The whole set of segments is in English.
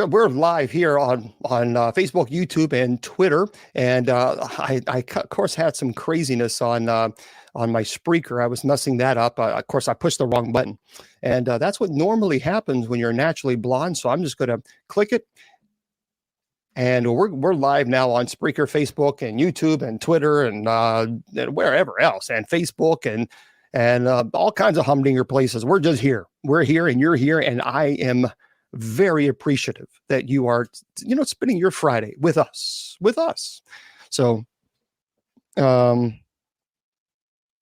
we're live here on Facebook, YouTube, and Twitter, and I of course had some craziness on my Spreaker. I was messing that up. Of course, I pushed the wrong button, and that's what normally happens when you're naturally blonde. So I'm just going to click it, and we're live now on Spreaker, Facebook, and YouTube, and Twitter, and wherever else, and Facebook, and all kinds of humdinger places. We're just here. We're here, and you're here, and I am very appreciative that you are, spending your Friday with us. So,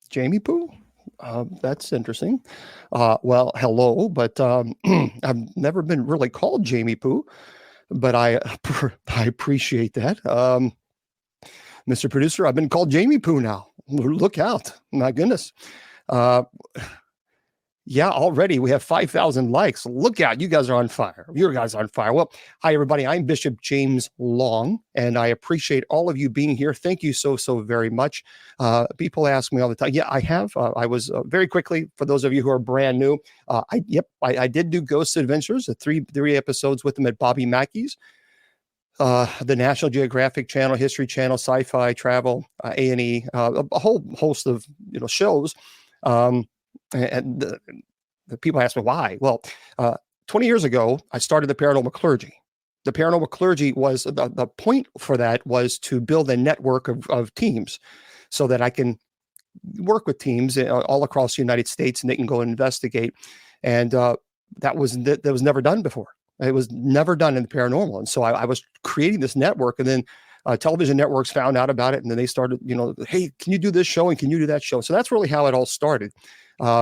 Jamie Poo, that's interesting. Well, hello, but I've never been really called Jamie Poo, but I appreciate that. Mr. Producer, I've been called Jamie Poo now. Look out. My goodness. Yeah, already we have 5,000 likes. Look out. You guys are on fire. You guys are on fire. Well, hi, everybody. I'm Bishop James Long, and I appreciate all of you being here. Thank you so very much. People ask me all the time. Yeah, I have. I was very quickly, for those of you who are brand new, I did do Ghost Adventures, three episodes with them at Bobby Mackey's. The National Geographic Channel, History Channel, Sci-Fi, Travel, A&E, a whole host of shows. And the people ask me why. Well, 20 years ago, I started the Paranormal Clergy. The Paranormal Clergy was the point for that was to build a network of teams so that I can work with teams all across the United States and they can go and investigate. And that was never done before. It was never done in the paranormal. And so I was creating this network, and then television networks found out about it. And then they started, hey, can you do this show? And can you do that show? So that's really how it all started.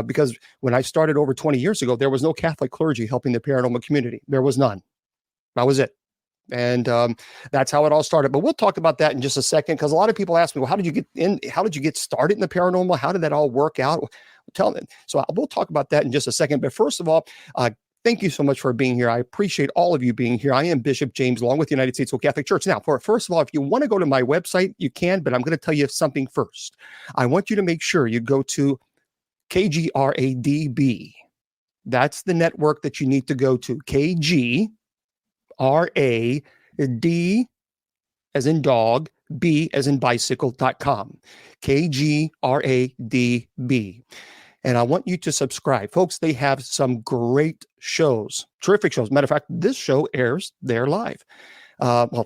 Because when I started over 20 years ago, there was no Catholic clergy helping the paranormal community. There was none. That was it. And that's how it all started. But we'll talk about that in just a second, because a lot of people ask me, well, how did you get in? How did you get started in the paranormal? How did that all work out? Tell them. So we'll talk about that in just a second. But first of all, thank you so much for being here. I appreciate all of you being here. I am Bishop James Long with the United States Catholic Church. Now, first of all, if you want to go to my website, you can, but I'm going to tell you something first. I want you to make sure you go to KGRADB. That's the network that you need to go to. KGRAD as in dog, B as in bicycle.com. KGRADB. And I want you to subscribe. Folks, they have some great shows, terrific shows. Matter of fact, this show airs there live. You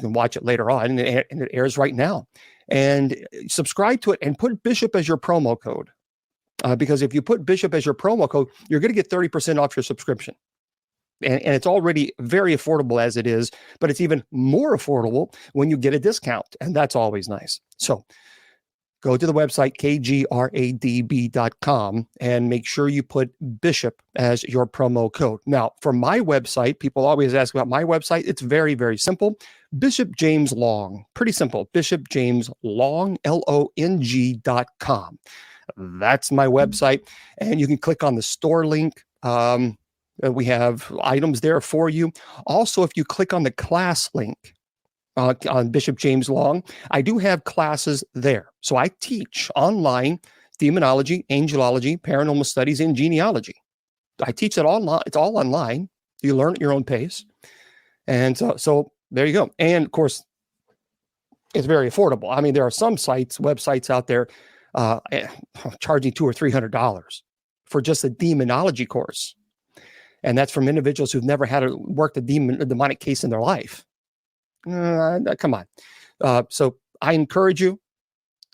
can watch it later on, and it airs right now. And subscribe to it and put Bishop as your promo code. Because if you put Bishop as your promo code, you're going to get 30% off your subscription. And it's already very affordable as it is, but it's even more affordable when you get a discount. And that's always nice. So go to the website, kgradb.com, and make sure you put Bishop as your promo code. Now, for my website, people always ask about my website. It's very, very simple. Bishop James Long. Pretty simple. Bishop James Long, LONG.com. That's my website. And you can click on the store link. We have items there for you. Also, if you click on the class link, on Bishop James Long, I do have classes there. So I teach online demonology, angelology, paranormal studies, and genealogy. I teach it online. It's all online. You learn at your own pace. And so there you go. And of course, it's very affordable. I mean, there are some websites out there charging $200 or $300 for just a demonology course. And that's from individuals who've never had to work a demonic case in their life. Come on. So I encourage you,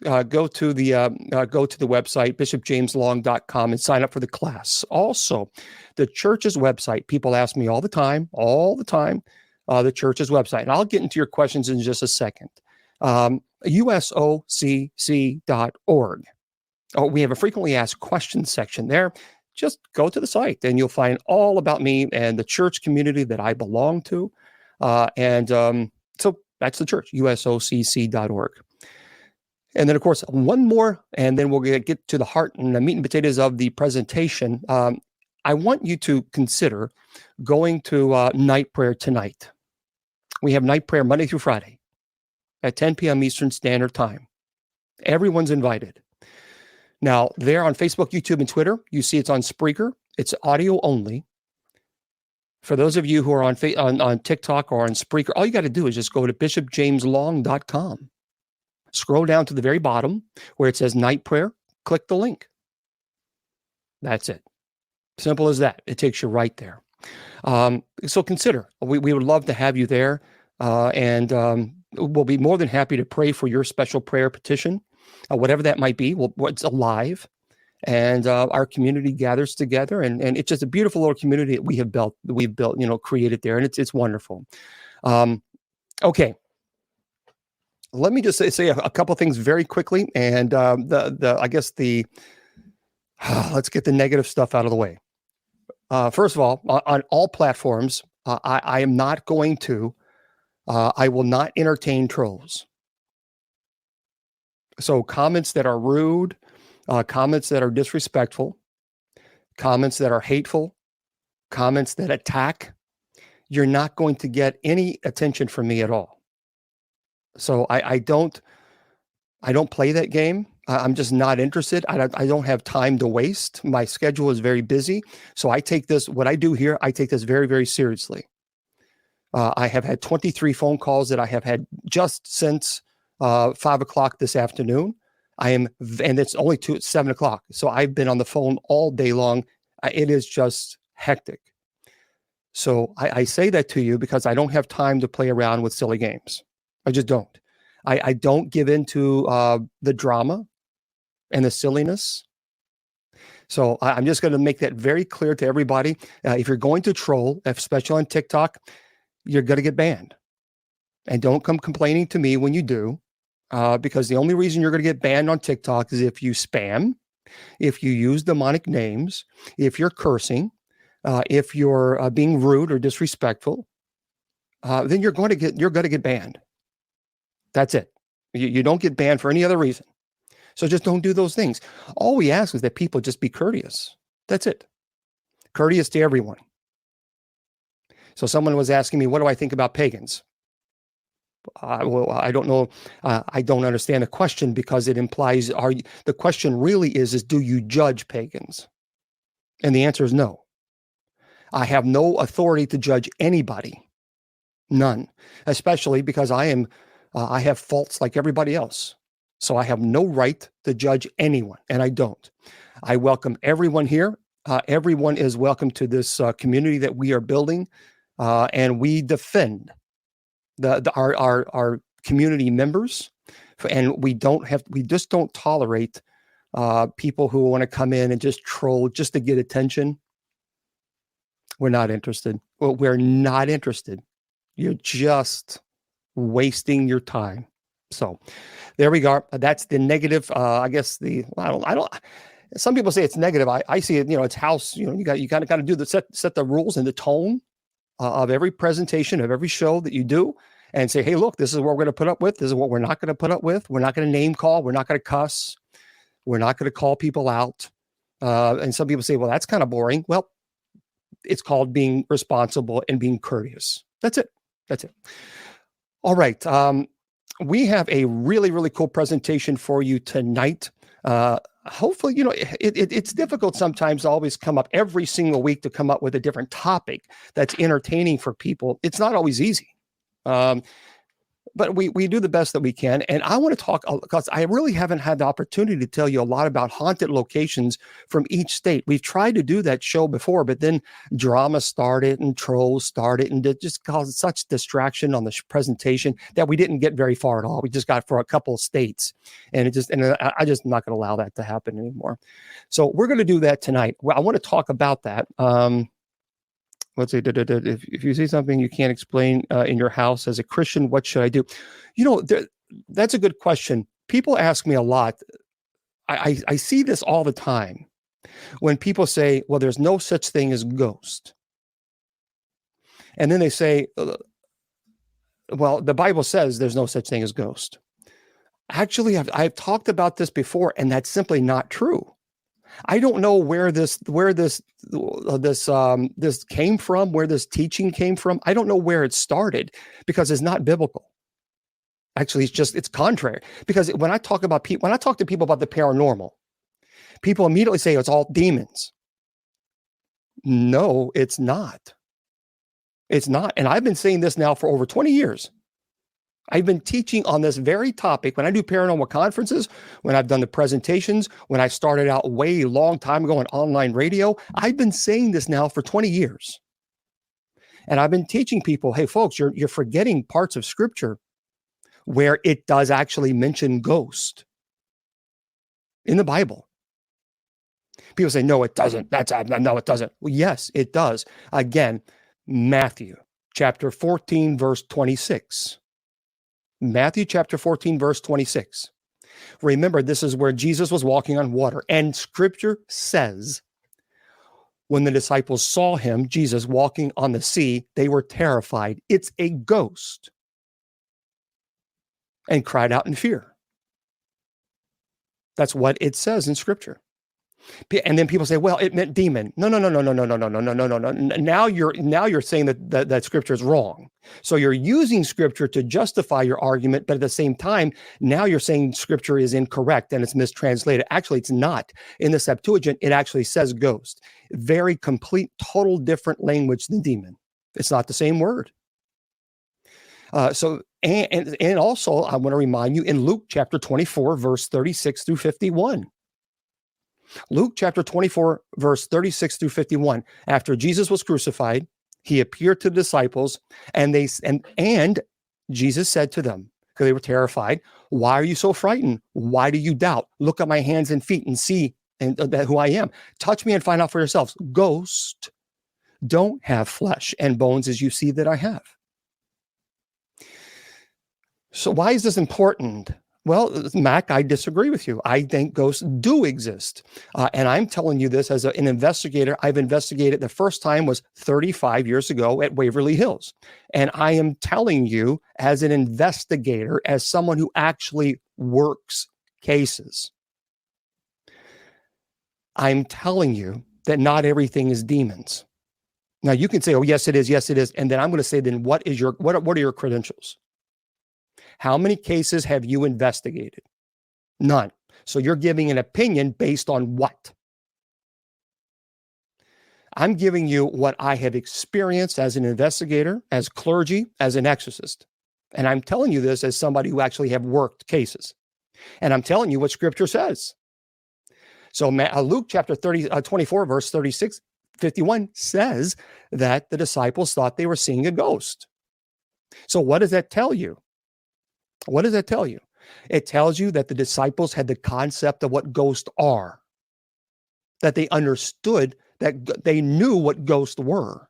go to the website, bishopjameslong.com, and sign up for the class. Also, the church's website, people ask me all the time, the church's website. And I'll get into your questions in just a second. USOCC.org. Oh, we have a frequently asked questions section there. Just go to the site and you'll find all about me and the church community that I belong to. So that's the church, USOCC.org. And then, of course, one more, and then we'll get to the heart and the meat and potatoes of the presentation. I want you to consider going to night prayer tonight. We have night prayer Monday through Friday at 10 p.m. Eastern Standard Time. Everyone's invited. Now, there on Facebook, YouTube, and Twitter, you see it's on Spreaker. It's audio only. For those of you who are on TikTok or on Spreaker, all you got to do is just go to bishopjameslong.com. Scroll down to the very bottom where it says night prayer. Click the link. That's it. Simple as that. It takes you right there. So consider, we would love to have you there. And we'll be more than happy to pray for your special prayer petition, whatever that might be. It's alive. And our community gathers together, and it's just a beautiful little community that we've built, created there, and it's wonderful. Okay, let me just say a couple things very quickly, and let's get the negative stuff out of the way. First of all, on all platforms, I am not going to. I will not entertain trolls. So comments that are rude. Comments that are disrespectful, comments that are hateful, comments that attack, you're not going to get any attention from me at all. So I don't play that game. I'm just not interested. I don't have time to waste. My schedule is very busy. So I take this, what I do here, I take this very, very seriously. I have had 23 phone calls that I have had just since 5 o'clock this afternoon. And it's only 7 o'clock. So I've been on the phone all day long. It is just hectic. So I say that to you because I don't have time to play around with silly games. I just don't. I don't give into the drama and the silliness. So I'm just going to make that very clear to everybody. If you're going to troll, especially on TikTok, you're going to get banned. And don't come complaining to me when you do. Because the only reason you're going to get banned on TikTok is if you spam, if you use demonic names, if you're cursing, if you're being rude or disrespectful, then you're going to get banned. That's it. You don't get banned for any other reason. So just don't do those things. All we ask is that people just be courteous. That's it. Courteous to everyone. So someone was asking me, what do I think about pagans? I don't know. I don't understand the question because it implies the question really is do you judge pagans? And the answer is no. I have no authority to judge anybody. None. Especially because I have faults like everybody else. So I have no right to judge anyone, and I don't. I welcome everyone here. Everyone is welcome to this community that we are building, and we defend our community members, and we just don't tolerate people who want to come in and just troll just to get attention. We're not interested. Well, we're not interested. You're just wasting your time. So there we go. That's the negative. I guess I don't. Some people say it's negative. I see it. It's house. You got to do the set the rules and the tone of every presentation, of every show that you do, and say, hey, look, this is what we're going to put up with. This is what we're not going to put up with. We're not going to name call. We're not going to cuss. We're not going to call people out. And some people say, well, that's kind of boring. Well, it's called being responsible and being courteous. That's it. That's it. All right. We have a really, really cool presentation for you tonight. Hopefully, it's difficult sometimes to always come up every single week to come up with a different topic that's entertaining for people. It's not always easy. But we do the best that we can. And I want to talk, because I really haven't had the opportunity to tell you a lot about haunted locations from each state. We've tried to do that show before, but then drama started and trolls started, and it just caused such distraction on the presentation that we didn't get very far at all. We just got for a couple of states, and I just not going to allow that to happen anymore. So we're going to do that tonight. Well, I want to talk about that. Let's say, if you see something you can't explain in your house as a Christian, what should I do? That's a good question. People ask me a lot. I see this all the time when people say, well, there's no such thing as ghost. And then they say, well, the Bible says there's no such thing as ghost. Actually, I've talked about this before, and that's simply not true. I don't know where this came from, where this teaching came from. I don't know where it started, because it's not biblical. Actually, it's contrary. Because when I talk to people about the paranormal, people immediately say it's all demons. No, it's not. It's not. And I've been saying this now for over 20 years. I've been teaching on this very topic when I do paranormal conferences, when I've done the presentations, when I started out way long time ago on online radio. I've been saying this now for 20 years. And I've been teaching people, hey, folks, you're forgetting parts of scripture where it does actually mention ghost in the Bible. People say, no, it doesn't. No, it doesn't. Well, yes, it does. Again, Matthew chapter 14, verse 26. Matthew chapter 14, verse 26. Remember, this is where Jesus was walking on water. And scripture says, when the disciples saw him, Jesus, walking on the sea, they were terrified. It's a ghost. And cried out in fear. That's what it says in scripture. And then people say, well, it meant demon. No. Now you're saying that scripture is wrong. So you're using scripture to justify your argument, but at the same time, now you're saying scripture is incorrect and it's mistranslated. Actually, it's not. In the Septuagint, it actually says ghost. Very complete, total different language than demon. It's not the same word. And also, I want to remind you in Luke chapter 24, verse 36 through 51. Luke chapter 24, verse 36 through 51. After Jesus was crucified, he appeared to the disciples, and Jesus said to them, because they were terrified, why are you so frightened? Why do you doubt? Look at my hands and feet and see who I am. Touch me and find out for yourselves. Ghosts don't have flesh and bones as you see that I have. So why is this important? Well, Mac, I disagree with you. I think ghosts do exist. And I'm telling you this as an investigator. I've investigated. The first time was 35 years ago at Waverly Hills. And I am telling you as an investigator, as someone who actually works cases, I'm telling you that not everything is demons. Now you can say, oh, yes, it is. Yes, it is. And then I'm going to say, then what are your credentials? How many cases have you investigated? None. So you're giving an opinion based on what? I'm giving you what I have experienced as an investigator, as clergy, as an exorcist. And I'm telling you this as somebody who actually have worked cases. And I'm telling you what scripture says. So Luke chapter 24, verse 36, 51 says that the disciples thought they were seeing a ghost. So what does that tell you? What does that tell you? It tells you that the disciples had the concept of what ghosts are, that they understood, that they knew what ghosts were.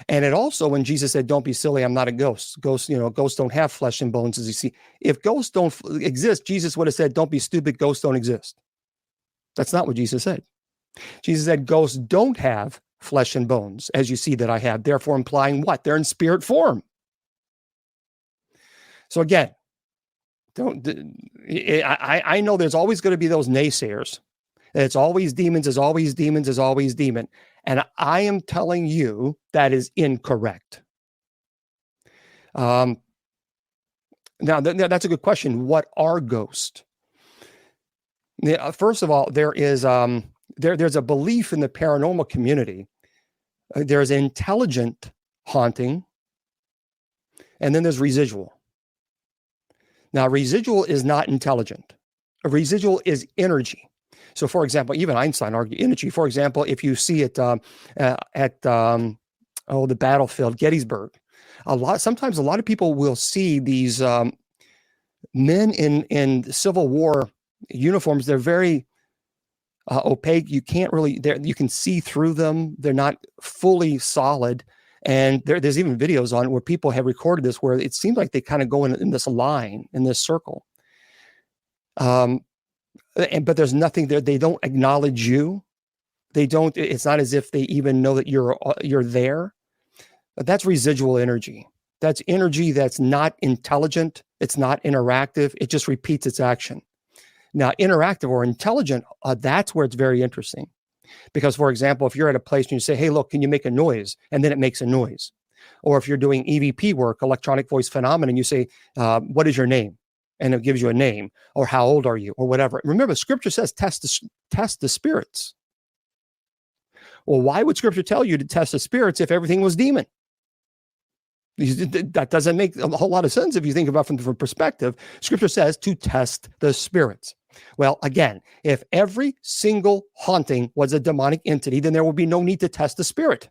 And it also, when Jesus said, don't be silly, I'm not a ghost. Ghosts don't have flesh and bones, as you see. If ghosts don't exist, Jesus would have said, don't be stupid, ghosts don't exist. That's not what Jesus said. Jesus said, ghosts don't have flesh and bones, as you see that I have, therefore implying what? They're in spirit form. So again, I know there's always going to be those naysayers. It's always demons, is always demons, is always demon. And I am telling you that is incorrect. Now, that's a good question. What are ghosts? First of all, there's a belief in the paranormal community. There's intelligent haunting, and then there's residual. Now, residual is not intelligent. A residual is energy. So, for example, even Einstein argued energy. For example, if you see it at the battlefield, Gettysburg, sometimes a lot of people will see these men in Civil War uniforms. They're very opaque. You can't really, you can see through them. They're not fully solid. And there's even videos on where people have recorded this, where it seems like they kind of go in this line, in this circle. But there's nothing there. They don't acknowledge you. It's not as if they even know that you're there. But that's residual energy. That's energy that's not intelligent. It's not interactive. It just repeats its action. Now, interactive or intelligent, that's where it's very interesting. Because, for example, if you're at a place and you say, hey, look, can you make a noise? And then it makes a noise. Or if you're doing EVP work, electronic voice phenomenon, you say, what is your name? And it gives you a name. Or how old are you? Or whatever. Remember, scripture says test the spirits. Well, why would Scripture tell you to test the spirits if everything was demon? That doesn't make a whole lot of sense if you think about it from a different perspective. Scripture says to test the spirits. Well, again, if every single haunting was a demonic entity, then there would be no need to test the spirit.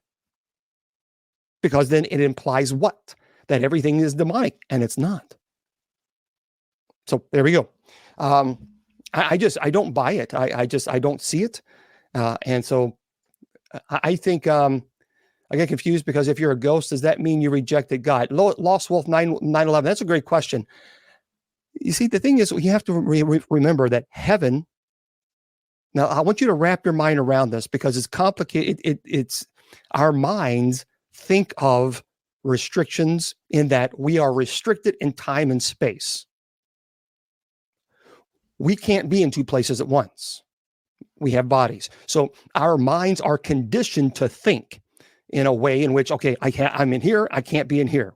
Because then it implies what? That everything is demonic, and it's not. So there we go. I don't buy it. I don't see it. And so I think I get confused, because if you're a ghost, does that mean you rejected God? Lost Wolf 911. That's a great question. You see, the thing is, you have to remember that heaven. Now, I want you to wrap your mind around this, because it's complicated. It's our minds think of restrictions in that we are restricted in time and space. We can't be in two places at once. We have bodies. So our minds are conditioned to think in a way in which, okay, I'm in here, I can't be in here.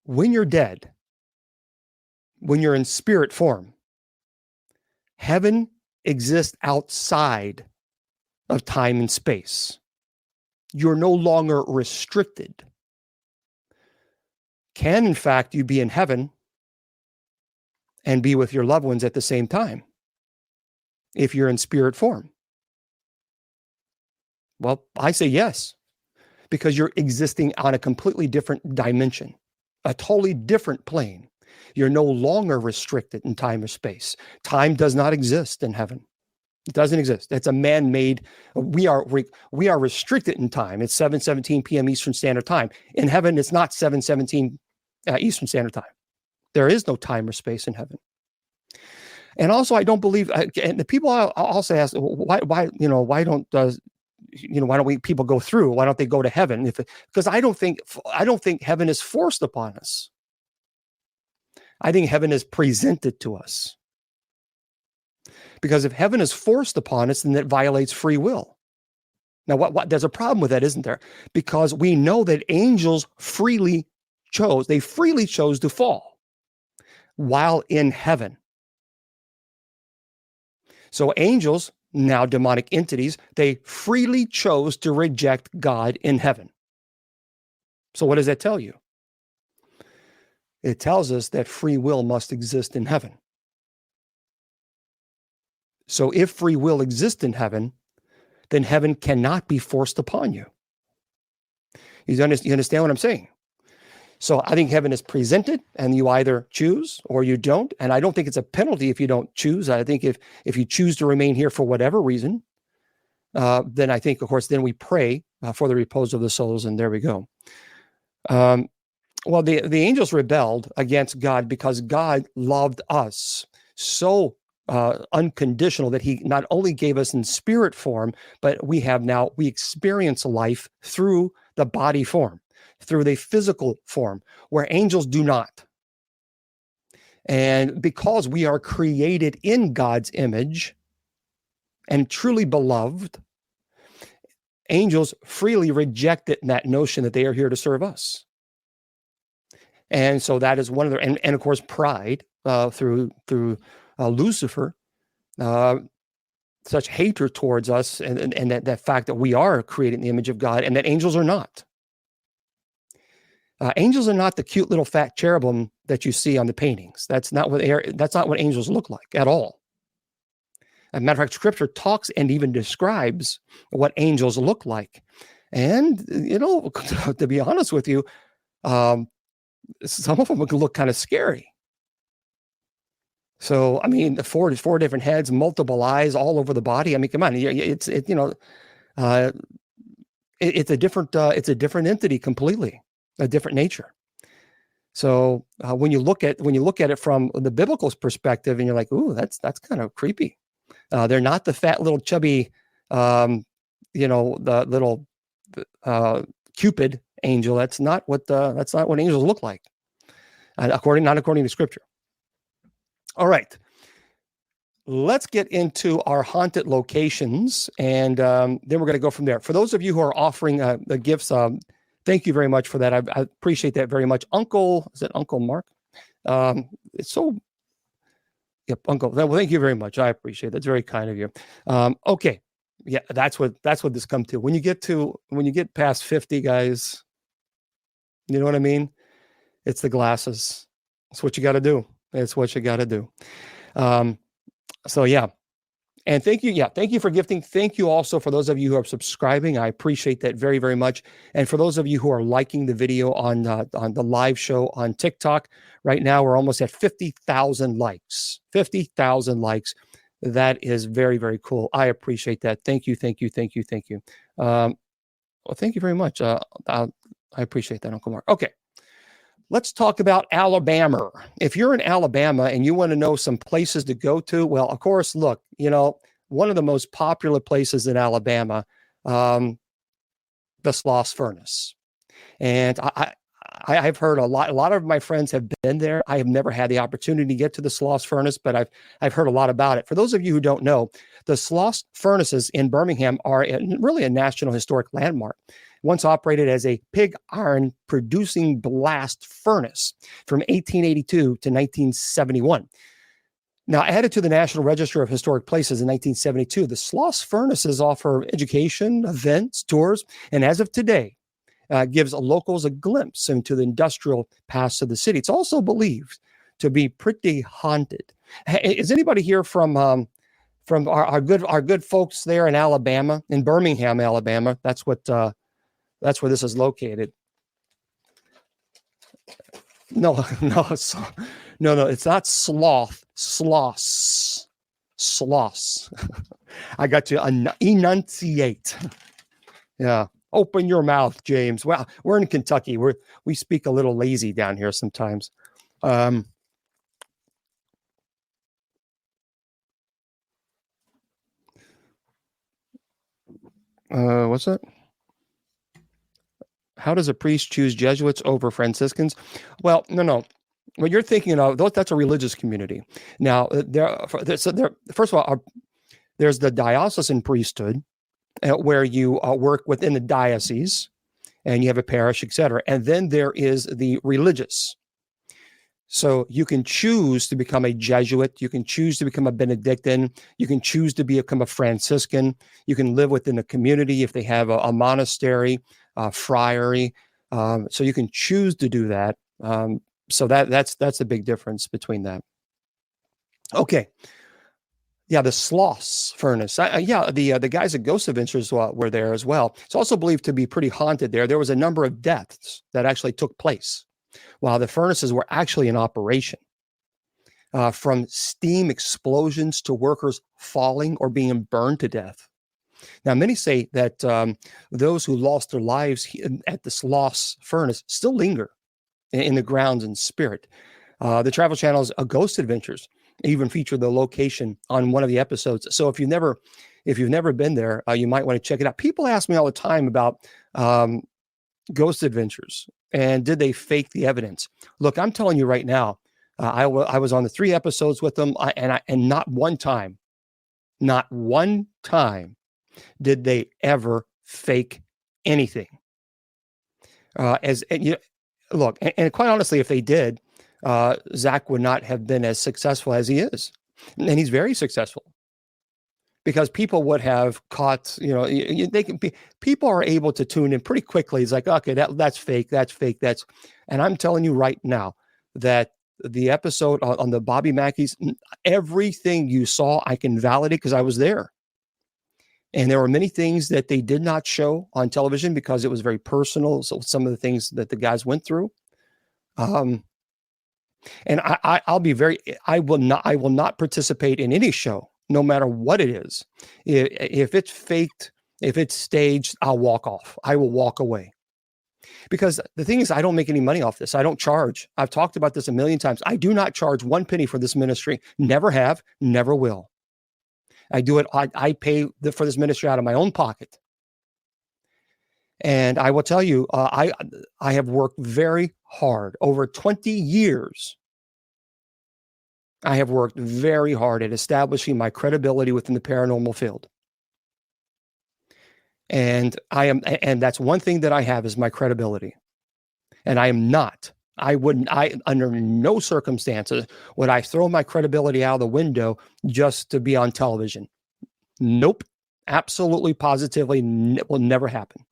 When you're dead, when you're in spirit form, heaven exists outside of time and space. You're no longer restricted. Can, in fact, you be in heaven and be with your loved ones at the same time if you're in spirit form? Well, I say yes, because you're existing on a completely different dimension, a totally different plane. You're no longer restricted in time or space. Time does not exist in heaven. It doesn't exist. It's a man-made. We are restricted in time. It's 7:17 p.m. Eastern Standard Time. In heaven, it's not 7:17 Eastern Standard Time. There is no time or space in heaven. And also, I don't believe. And the people also ask, why don't we people go through? Why don't they go to heaven? Because I don't think heaven is forced upon us. I think heaven is presented to us. Because if heaven is forced upon us, then it violates free will. Now, there's a problem with that, isn't there? Because we know that angels freely chose to fall while in heaven. So angels, now demonic entities, they freely chose to reject God in heaven. So what does that tell you? It tells us that free will must exist in heaven. So if free will exists in heaven, then heaven cannot be forced upon you. You understand what I'm saying? So I think heaven is presented, and you either choose or you don't. And I don't think it's a penalty if you don't choose. I think if you choose to remain here for whatever reason, then I think, of course, then we pray for the repose of the souls, and there we go. Well, the angels rebelled against God because God loved us so unconditional that he not only gave us in spirit form, but we experience life through the body form, through the physical form, where angels do not. And because we are created in God's image and truly beloved, angels freely rejected that notion that they are here to serve us. And so that is one of and of course, pride through Lucifer, such hatred towards us, and that fact that we are created in the image of God, and that angels are not. Angels are not the cute little fat cherubim that you see on the paintings. That's not what angels look like at all. As a matter of fact, Scripture talks and even describes what angels look like. And, to be honest with you, some of them look kind of scary. So, I mean, four different heads, multiple eyes all over the body. I mean, come on, it's a different entity completely, a different nature. So when you look at it from the biblical perspective, and you're like, ooh, that's kind of creepy. They're not the fat little chubby, the little Cupid angel. That's not what angels look like, not according to Scripture. All right, let's get into our haunted locations, and then we're going to go from there. For those of you who are offering the gifts, thank you very much for that. I appreciate that very much. Is it Uncle Mark? It's so. Yep, Uncle. Well, thank you very much. I appreciate it. That's very kind of you. Okay, Yeah, that's what this come to. When you get past 50, guys, you know what I mean? It's the glasses. It's what you got to do. It's what you got to do. So yeah. And thank you. Yeah. Thank you for gifting. Thank you also for those of you who are subscribing. I appreciate that very, very much. And for those of you who are liking the video on the live show on TikTok, right now we're almost at 50,000 likes. 50,000 likes. That is very, very cool. I appreciate that. Thank you. Thank you. Thank you. Thank you. Well, thank you very much. I appreciate that, Uncle Mark. Okay. Let's talk about Alabama. If you're in Alabama and you want to know some places to go to, well, of course, look, one of the most popular places in Alabama, the Sloss Furnace. And I've heard a lot of my friends have been there. I have never had the opportunity to get to the Sloss Furnace, but I've heard a lot about it. For those of you who don't know, the Sloss Furnaces in Birmingham are really a National Historic Landmark. Once operated as a pig iron producing blast furnace from 1882 to 1971. Now, added to the National Register of Historic Places in 1972, the Sloss Furnaces offer education, events, tours, and as of today, gives locals a glimpse into the industrial past of the city. It's also believed to be pretty haunted. Is anybody here from our good folks there in Alabama, in Birmingham, Alabama? That's where this is located. No, it's not sloth. Sloss. I got to enunciate. Yeah. Open your mouth, James. Well, we're in Kentucky. We speak a little lazy down here sometimes. What's that? How does a priest choose Jesuits over Franciscans? Well, no. What you're thinking of, that's a religious community. Now, first of all, there's the diocesan priesthood, where you work within the diocese, and you have a parish, etc. And then there is the religious. So you can choose to become a Jesuit. You can choose to become a Benedictine. You can choose to become a Franciscan. You can live within a community if they have a monastery, a friary. So you can choose to do that. So that's a big difference between that. Okay. Yeah, the Sloss Furnace. The guys at Ghost Adventures were there as well. It's also believed to be pretty haunted there. There was a number of deaths that actually took place while the furnaces were actually in operation, from steam explosions to workers falling or being burned to death. Now, many say that those who lost their lives at the Sloss Furnace still linger in the grounds and spirit. The Travel Channel's Ghost Adventures even featured the location on one of the episodes. So if you've never been there, you might want to check it out. People ask me all the time about Ghost Adventures and did they fake the evidence? Look, I'm telling you right now, I was on the 3 episodes with them, and not one time did they ever fake anything. Look, and quite honestly, if they did, Zach would not have been as successful as he is, and he's very successful because people would have caught. People are able to tune in pretty quickly. It's like, okay, that's fake, and I'm telling you right now that the episode on the Bobby Mackey's, everything you saw, I can validate because I was there. And there were many things that they did not show on television because it was very personal. So some of the things that the guys went through. And I will not participate in any show, no matter what it is. If it's faked, if it's staged, I'll walk off. I will walk away. Because the thing is, I don't make any money off this. I don't charge. I've talked about this a million times. I do not charge one penny for this ministry. Never have, never will. I do it. I pay for this ministry out of my own pocket. And I will tell you, I have worked very hard over 20 years. I have worked very hard at establishing my credibility within the paranormal field. And that's one thing that I have is my credibility. And I under no circumstances would I throw my credibility out of the window just to be on television. Nope. Absolutely, positively, will never happen.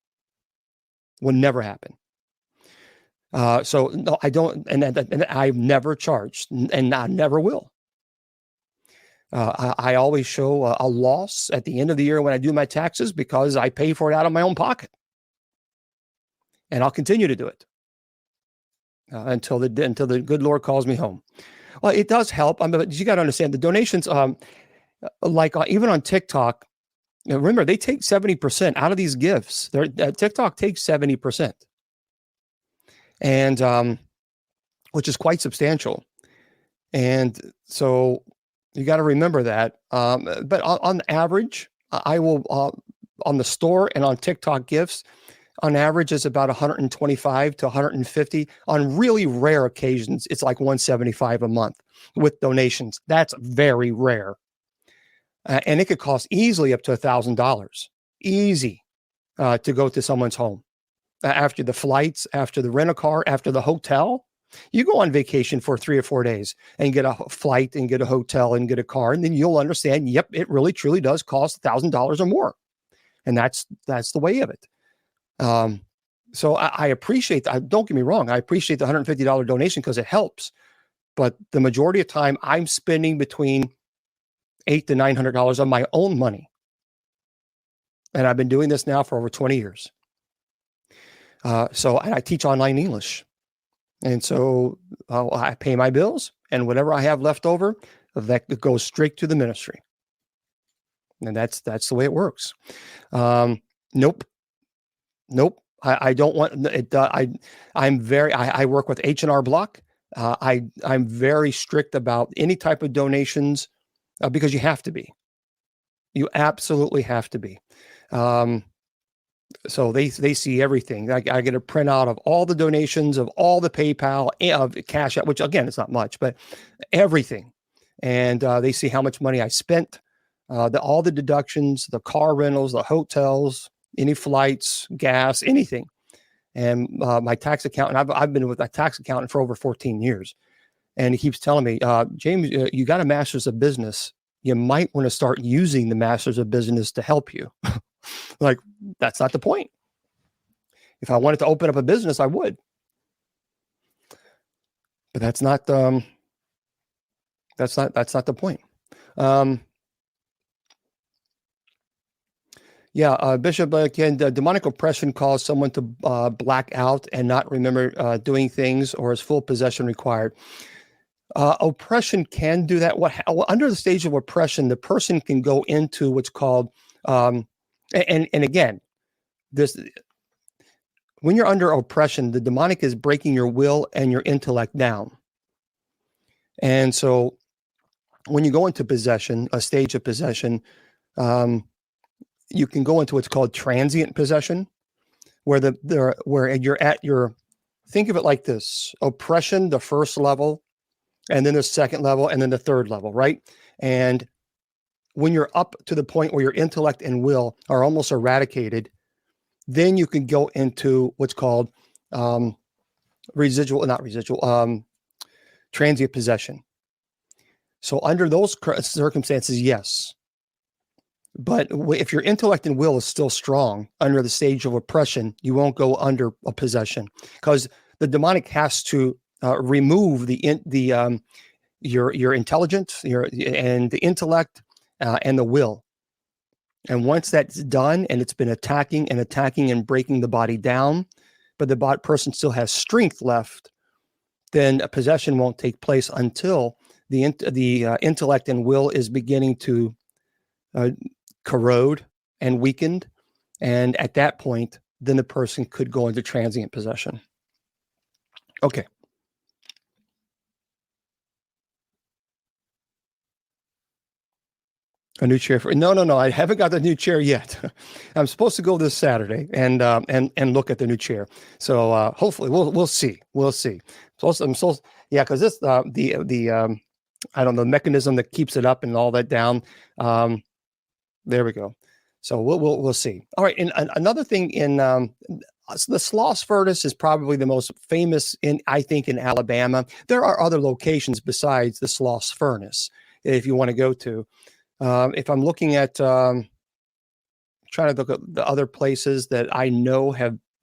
Will never happen. So no, I don't, and I've never charged, and I never will. I always show a loss at the end of the year when I do my taxes because I pay for it out of my own pocket, and I'll continue to do it until the good Lord calls me home. Well, it does help. But you got to understand the donations. Even on TikTok, remember they take 70% out of these gifts. TikTok takes 70%, and which is quite substantial. And so you got to remember that. But on average, I will on the store and on TikTok gifts, on average, is about 125 to 150. On really rare occasions, it's like 175 a month with donations. That's very rare. And it could cost easily up to $1,000, easy, to go to someone's home. After the flights, after the rent-a-car, after the hotel, you go on vacation for 3 or 4 days and get a flight and get a hotel and get a car, and then you'll understand, yep, it really truly does cost $1,000 or more. And that's the way of it. So I appreciate that. Don't get me wrong. I appreciate the $150 donation because it helps. But the majority of time I'm spending between $800 to $900 on my own money. And I've been doing this now for over 20 years. So I teach online English. And so I pay my bills, and whatever I have left over, that goes straight to the ministry. And that's the way it works. Nope. I don't want it. I work with H&R Block. I'm very strict about any type of donations because you have to be. You absolutely have to be. So they see everything. I get a printout of all the donations, of all the PayPal, of Cash App, which again, it's not much, but everything. And they see how much money I spent, all the deductions, the car rentals, the hotels, any flights, gas, anything. And my tax accountant, I've been with my tax accountant for over 14 years. And he keeps telling me, James, you got a master's of business. You might want to start using the master's of business to help you. Like, that's not the point. If I wanted to open up a business, I would. But that's not the point. Bishop, can demonic oppression cause someone to black out and not remember doing things, or is full possession required? Oppression can do that. Under the stage of oppression, the person can go into what's called and again, when you're under oppression, the demonic is breaking your will and your intellect down. And so when you go into possession, a stage of possession, you can go into what's called transient possession, where you're at your, think of it like this: oppression, the first level, and then the second level, and then the third level, right? And when you're up to the point where your intellect and will are almost eradicated, then you can go into what's called transient possession. So under those circumstances, yes. But if your intellect and will is still strong under the stage of oppression, you won't go under a possession, because the demonic has to remove your intelligence, and the intellect and the will. And once that's done, and it's been attacking and breaking the body down, but the person still has strength left, then a possession won't take place until the intellect and will is beginning to corrode and weakened. And at that point, then the person could go into transient possession. Okay. A new chair for no. I haven't got the new chair yet. I'm supposed to go this Saturday and look at the new chair. So hopefully we'll see. Because this I don't know, the mechanism that keeps it up and all that down. There we go. So we'll see. All right. And another thing the Sloss Furnace is probably the most famous I think in Alabama. There are other locations besides the Sloss Furnace if you want to go to. If I'm looking at trying to look at the other places that I know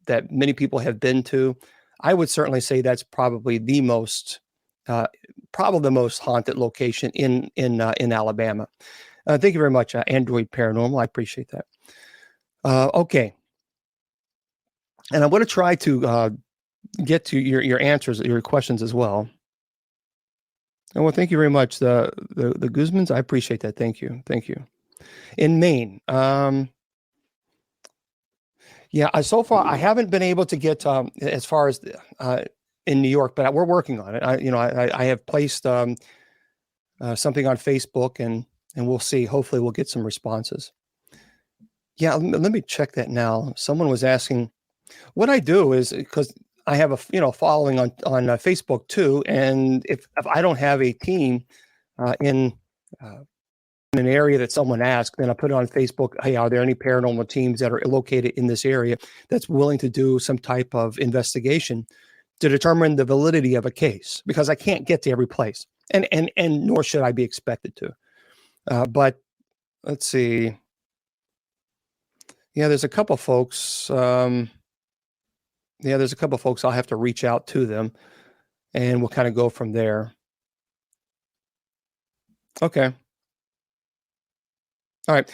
that many people have been to. I would certainly say that's probably the most haunted location in Alabama. Thank you very much, Android Paranormal. I appreciate that. Okay, and I'm going to try to get to your answers, your questions as well. And well, thank you very much, the Guzmans. I appreciate that. Thank you. In Maine, yeah. So far, I haven't been able to get as far as in New York, but we're working on it. I have placed something on Facebook, and we'll see. Hopefully, we'll get some responses. Yeah, let me check that now. Someone was asking what I do is because I have a following on Facebook too, and if I don't have a team in an area that someone asked, then I put it on Facebook. Hey, are there any paranormal teams that are located in this area that's willing to do some type of investigation to determine the validity of a case? Because I can't get to every place, and nor should I be expected to. But let's see. Yeah, there's a couple folks. There's a couple folks. I'll have to reach out to them, and we'll kind of go from there. Okay. All right.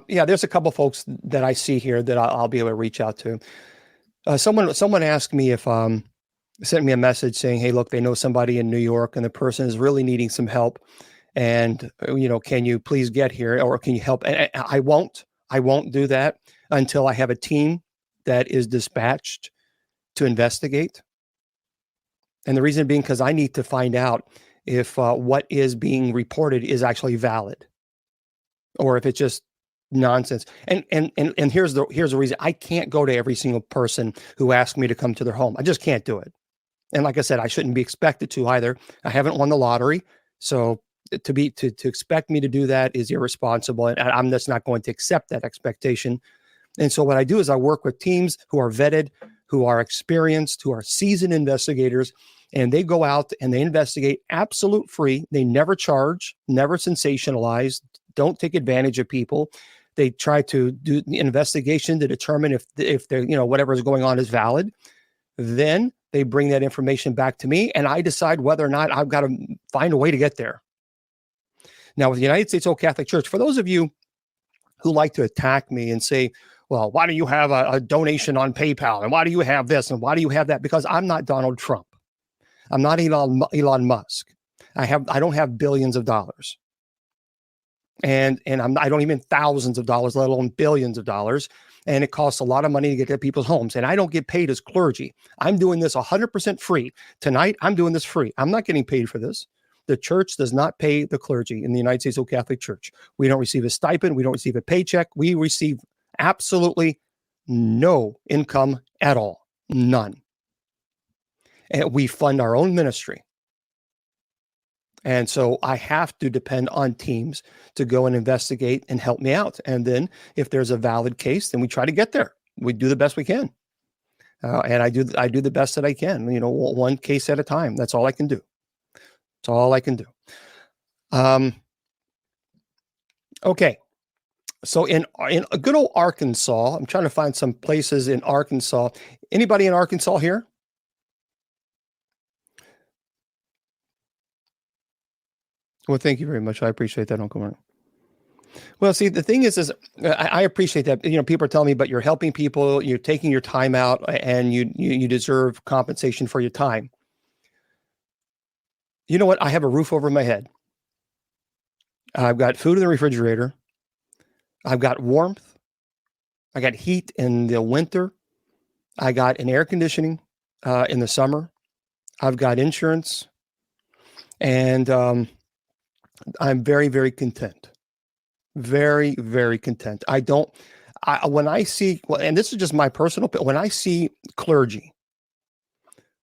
Yeah, there's a couple folks that I see here that I'll be able to reach out to. Someone asked me if sent me a message saying, "Hey, look, they know somebody in New York, and the person is really needing some help, and can you please get here, or can you help?" And I won't do that until I have a team that is dispatched to investigate. And the reason being because I need to find out if what is being reported is actually valid, or if it's just nonsense. And here's the reason: I can't go to every single person who asks me to come to their home. I just can't do it. And like I said, I shouldn't be expected to either. I haven't won the lottery, so to expect me to do that is irresponsible, and I'm just not going to accept that expectation. And so what I do is I work with teams who are vetted, who are experienced, who are seasoned investigators, and they go out and they investigate absolute free. They never charge, never sensationalize, don't take advantage of people. They try to do the investigation to determine if they're, whatever is going on is valid. Then they bring that information back to me, and I decide whether or not I've got to find a way to get there. Now, with the United States Old Catholic Church, for those of you who like to attack me and say, well, why do you have a donation on PayPal? And why do you have this? And why do you have that? Because I'm not Donald Trump. I'm not Elon Musk. I don't have billions of dollars. And I don't even thousands of dollars, let alone billions of dollars. And it costs a lot of money to get to people's homes. And I don't get paid as clergy. I'm doing this 100% free. Tonight, I'm doing this free. I'm not getting paid for this. The church does not pay the clergy in the United States Old Catholic Church. We don't receive a stipend. We don't receive a paycheck. We receive absolutely no income at all. None. And we fund our own ministry. And so I have to depend on teams to go and investigate and help me out. And then if there's a valid case, then we try to get there. We do the best we can. And I do the best that I can, one case at a time. That's all I can do. That's all I can do. Okay. So in good old Arkansas, I'm trying to find some places in Arkansas. Anybody in Arkansas here? Well, thank you very much. I appreciate that, Uncle Mark. Well, see, the thing is I appreciate that. People are telling me, but you're helping people, you're taking your time out, and you deserve compensation for your time. You know what? I have a roof over my head. I've got food in the refrigerator. I've got warmth. I got heat in the winter. I got an air conditioning in the summer. I've got insurance. And I'm very, very content. Very, very content. When I see, and this is just my personal, when I see clergy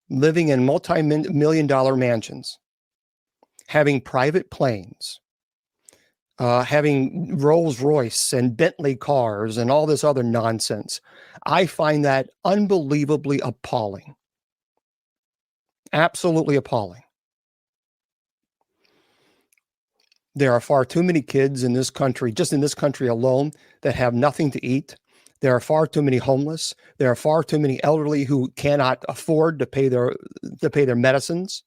living in multi-million-dollar mansions, having private planes, having Rolls Royce and Bentley cars and all this other nonsense, I find that unbelievably appalling. Absolutely appalling. There are far too many kids in this country, just in this country alone, that have nothing to eat. There are far too many homeless. There are far too many elderly who cannot afford to pay their medicines.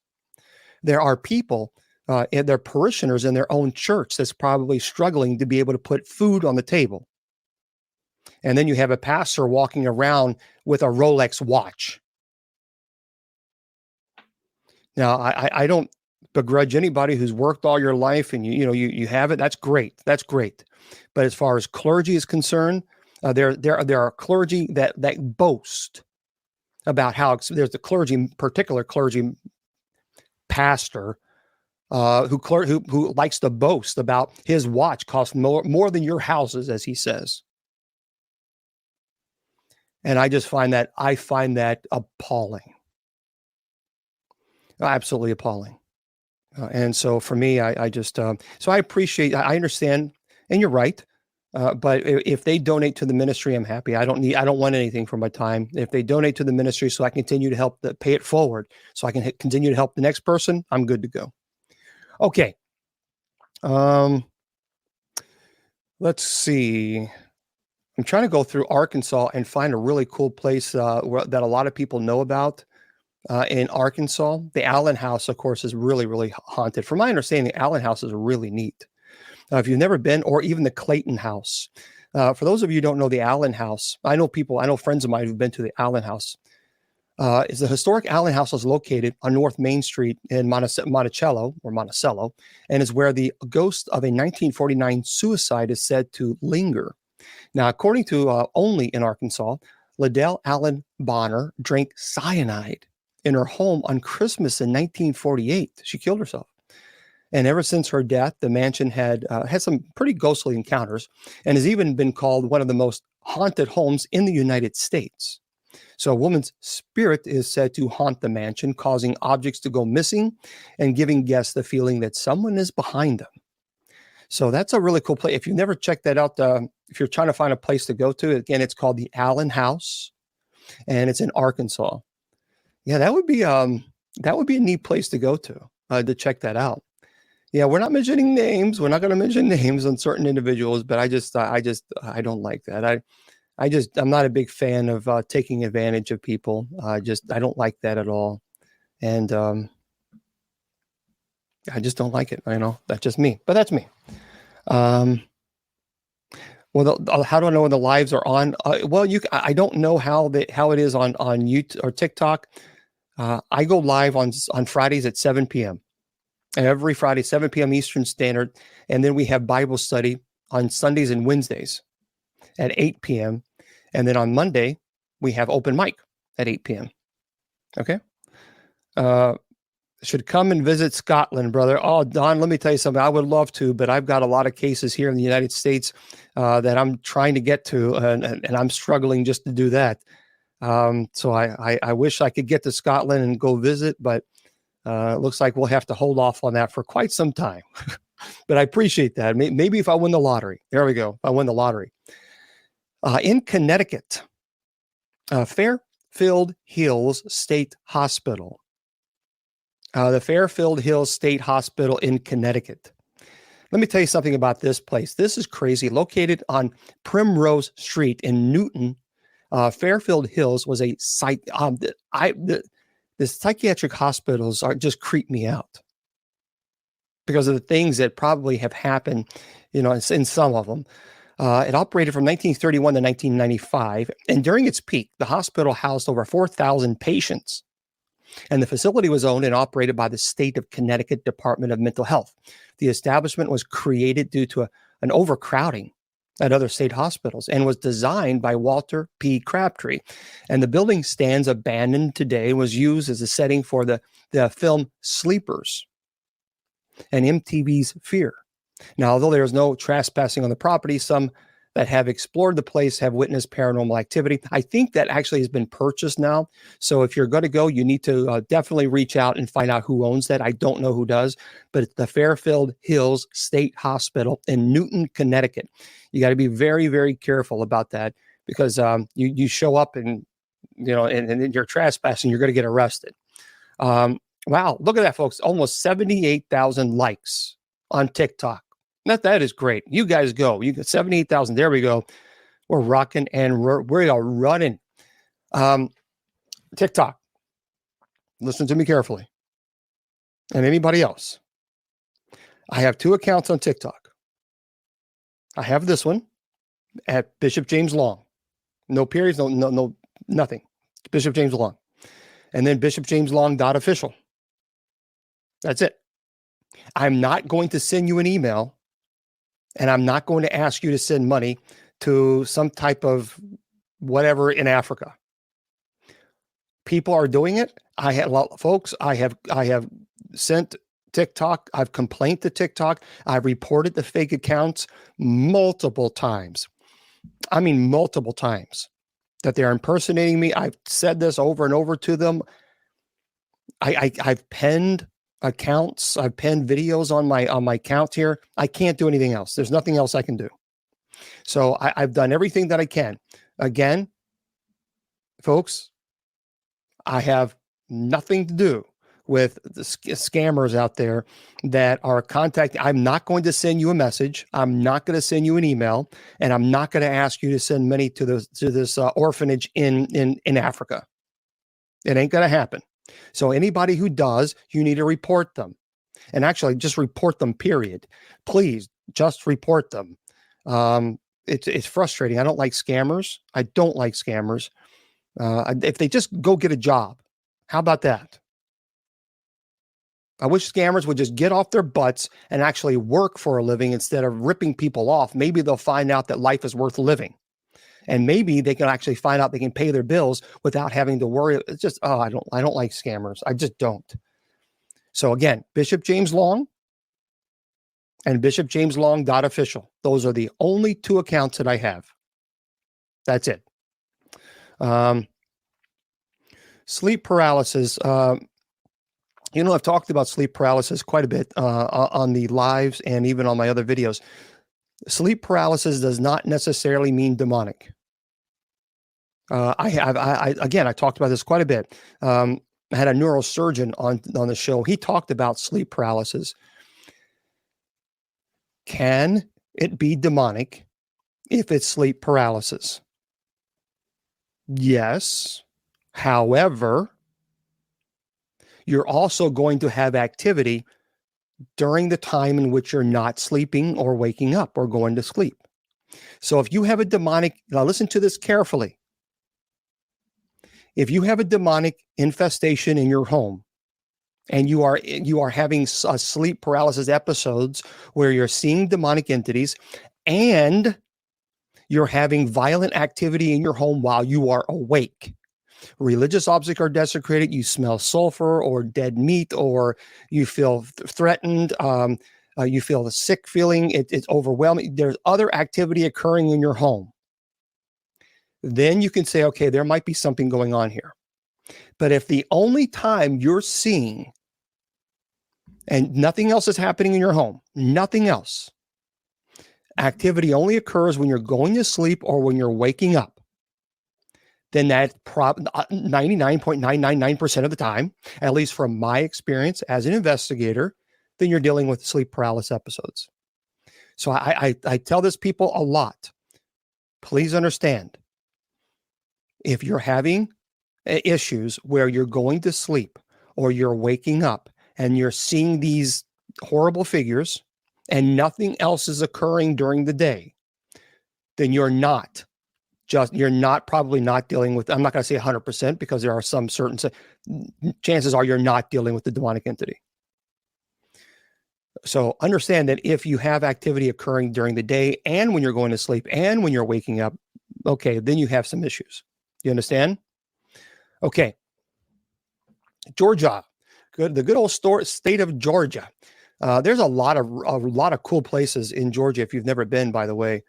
There are people and their parishioners in their own church that's probably struggling to be able to put food on the table. And then you have a pastor walking around with a Rolex watch. Now, I don't begrudge anybody who's worked all your life and you have it. That's great. That's great. But as far as clergy is concerned, there are clergy that boast about how there's the particular clergy pastor who likes to boast about his watch costs more than your houses, as he says. And I find that appalling. Absolutely appalling. And so for me, so I understand, and you're right. But if they donate to the ministry, I'm happy. I don't want anything for my time. If they donate to the ministry so I continue to help pay it forward, so I can continue to help the next person, I'm good to go. Okay. Let's see. I'm trying to go through Arkansas and find a really cool place that a lot of people know about in Arkansas. The Allen House, of course, is really, really haunted. From my understanding, the Allen House is really neat. If you've never been, or even the Clayton House. For those of you who don't know the Allen House, I know friends of mine who've been to the Allen House. Is the historic Allen House is located on North Main Street in Monticello, and is where the ghost of a 1949 suicide is said to linger. Now, according to Only in Arkansas, Liddell Allen Bonner drank cyanide in her home on Christmas in 1948. She killed herself. And ever since her death, the mansion had some pretty ghostly encounters and has even been called one of the most haunted homes in the United States. So a woman's spirit is said to haunt the mansion, causing objects to go missing and giving guests the feeling that someone is behind them. So that's a really cool place. If you've never checked that out, if you're trying to find a place to go to, again, it's called the Allen House, and it's in Arkansas. Yeah, that would be a neat place to go to check that out. Yeah, we're not mentioning names. We're not going to mention names on certain individuals, but I don't like that. I'm not a big fan of taking advantage of people. I don't like that at all. And I just don't like it. I know that's just me, but that's me. Well, how do I know when the lives are on? I don't know how it is on YouTube or TikTok. I go live on Fridays at 7 p.m. Every Friday, 7 p.m. Eastern Standard. And then we have Bible study on Sundays and Wednesdays at 8 p.m. And then on Monday, we have open mic at 8 p.m. Okay. Should come and visit Scotland, brother. Oh, Don, let me tell you something. I would love to, but I've got a lot of cases here in the United States that I'm trying to get to, and I'm struggling just to do that. So I wish I could get to Scotland and go visit, but it looks like we'll have to hold off on that for quite some time. But I appreciate that. Maybe if I win the lottery. There we go. If I win the lottery. In Connecticut, Fairfield Hills State Hospital. The Fairfield Hills State Hospital in Connecticut. Let me tell you something about this place. This is crazy. Located on Primrose Street in Newton, Fairfield Hills was a site. The psychiatric hospitals just creep me out because of the things that probably have happened, in some of them. It operated from 1931 to 1995, and during its peak, the hospital housed over 4,000 patients. And the facility was owned and operated by the state of Connecticut Department of Mental Health. The establishment was created due to an overcrowding at other state hospitals and was designed by Walter P. Crabtree. And the building stands abandoned today, was used as a setting for the film Sleepers and MTV's Fear. Now, although there is no trespassing on the property, some that have explored the place have witnessed paranormal activity. I think that actually has been purchased now. So if you're going to go, you need to definitely reach out and find out who owns that. I don't know who does, but it's the Fairfield Hills State Hospital in Newton, Connecticut. You got to be very, very careful about that because you show up and you're trespassing, you're going to get arrested. Wow, look at that, folks! Almost 78,000 likes on TikTok. That is great. You guys go. You get 78,000. There we go. We're rocking and we are running. TikTok. Listen to me carefully. And anybody else. I have 2 accounts on TikTok. I have this one at Bishop James Long. No periods, no, nothing. Bishop James Long. And then bishopjameslong.official. That's it. I'm not going to send you an email, and I'm not going to ask you to send money to some type of whatever in Africa. People are doing it. I have sent TikTok. I've complained to TikTok. I've reported the fake accounts multiple times. I mean, multiple times that they're impersonating me. I've said this over and over to them. I've penned accounts. I've penned videos on my account here. I can't do anything else. There's nothing else I can do. So I've done everything that I can. Again, folks, I have nothing to do with the scammers out there that are contacting. I'm not going to send you a message. I'm not going to send you an email, and I'm not going to ask you to send money to this orphanage in Africa. It ain't going to happen. So anybody who does, you need to report them, and actually just report them. Period. Please just report them. It's frustrating. I don't like scammers. I don't like scammers. If they just go get a job, how about that? I wish scammers would just get off their butts and actually work for a living instead of ripping people off. Maybe they'll find out that life is worth living. And maybe they can actually find out they can pay their bills without having to worry. It's just, I don't like scammers. I just don't. So again, Bishop James Long and bishopjameslong.official. Those are the only 2 accounts that I have. That's it. Sleep paralysis. I've talked about sleep paralysis quite a bit on the lives and even on my other videos. Sleep paralysis does not necessarily mean demonic. I talked about this quite a bit. I had a neurosurgeon on the show. He talked about sleep paralysis. Can it be demonic if it's sleep paralysis? Yes. However, you're also going to have activity during the time in which you're not sleeping or waking up or going to sleep. So if you have a demonic, now listen to this carefully. If you have a demonic infestation in your home and you are having sleep paralysis episodes where you're seeing demonic entities and you're having violent activity in your home while you are awake, religious objects are desecrated, you smell sulfur or dead meat, or you feel threatened, you feel the sick feeling, it's overwhelming, there's other activity occurring in your home, then you can say, okay, there might be something going on here. But if the only time you're seeing and nothing else is happening in your home, nothing else, activity only occurs when you're going to sleep or when you're waking up, then that 99.999% of the time, at least from my experience as an investigator, then you're dealing with sleep paralysis episodes. So I tell this people a lot. Please understand, if you're having issues where you're going to sleep or you're waking up and you're seeing these horrible figures and nothing else is occurring during the day, then you're probably not dealing with, I'm not going to say 100% because there are some certain chances are you're not dealing with the demonic entity. So understand that if you have activity occurring during the day and when you're going to sleep and when you're waking up, okay, then you have some issues. You understand? Okay. Georgia, the good old state of Georgia. There's a lot of cool places in Georgia if you've never been, by the way.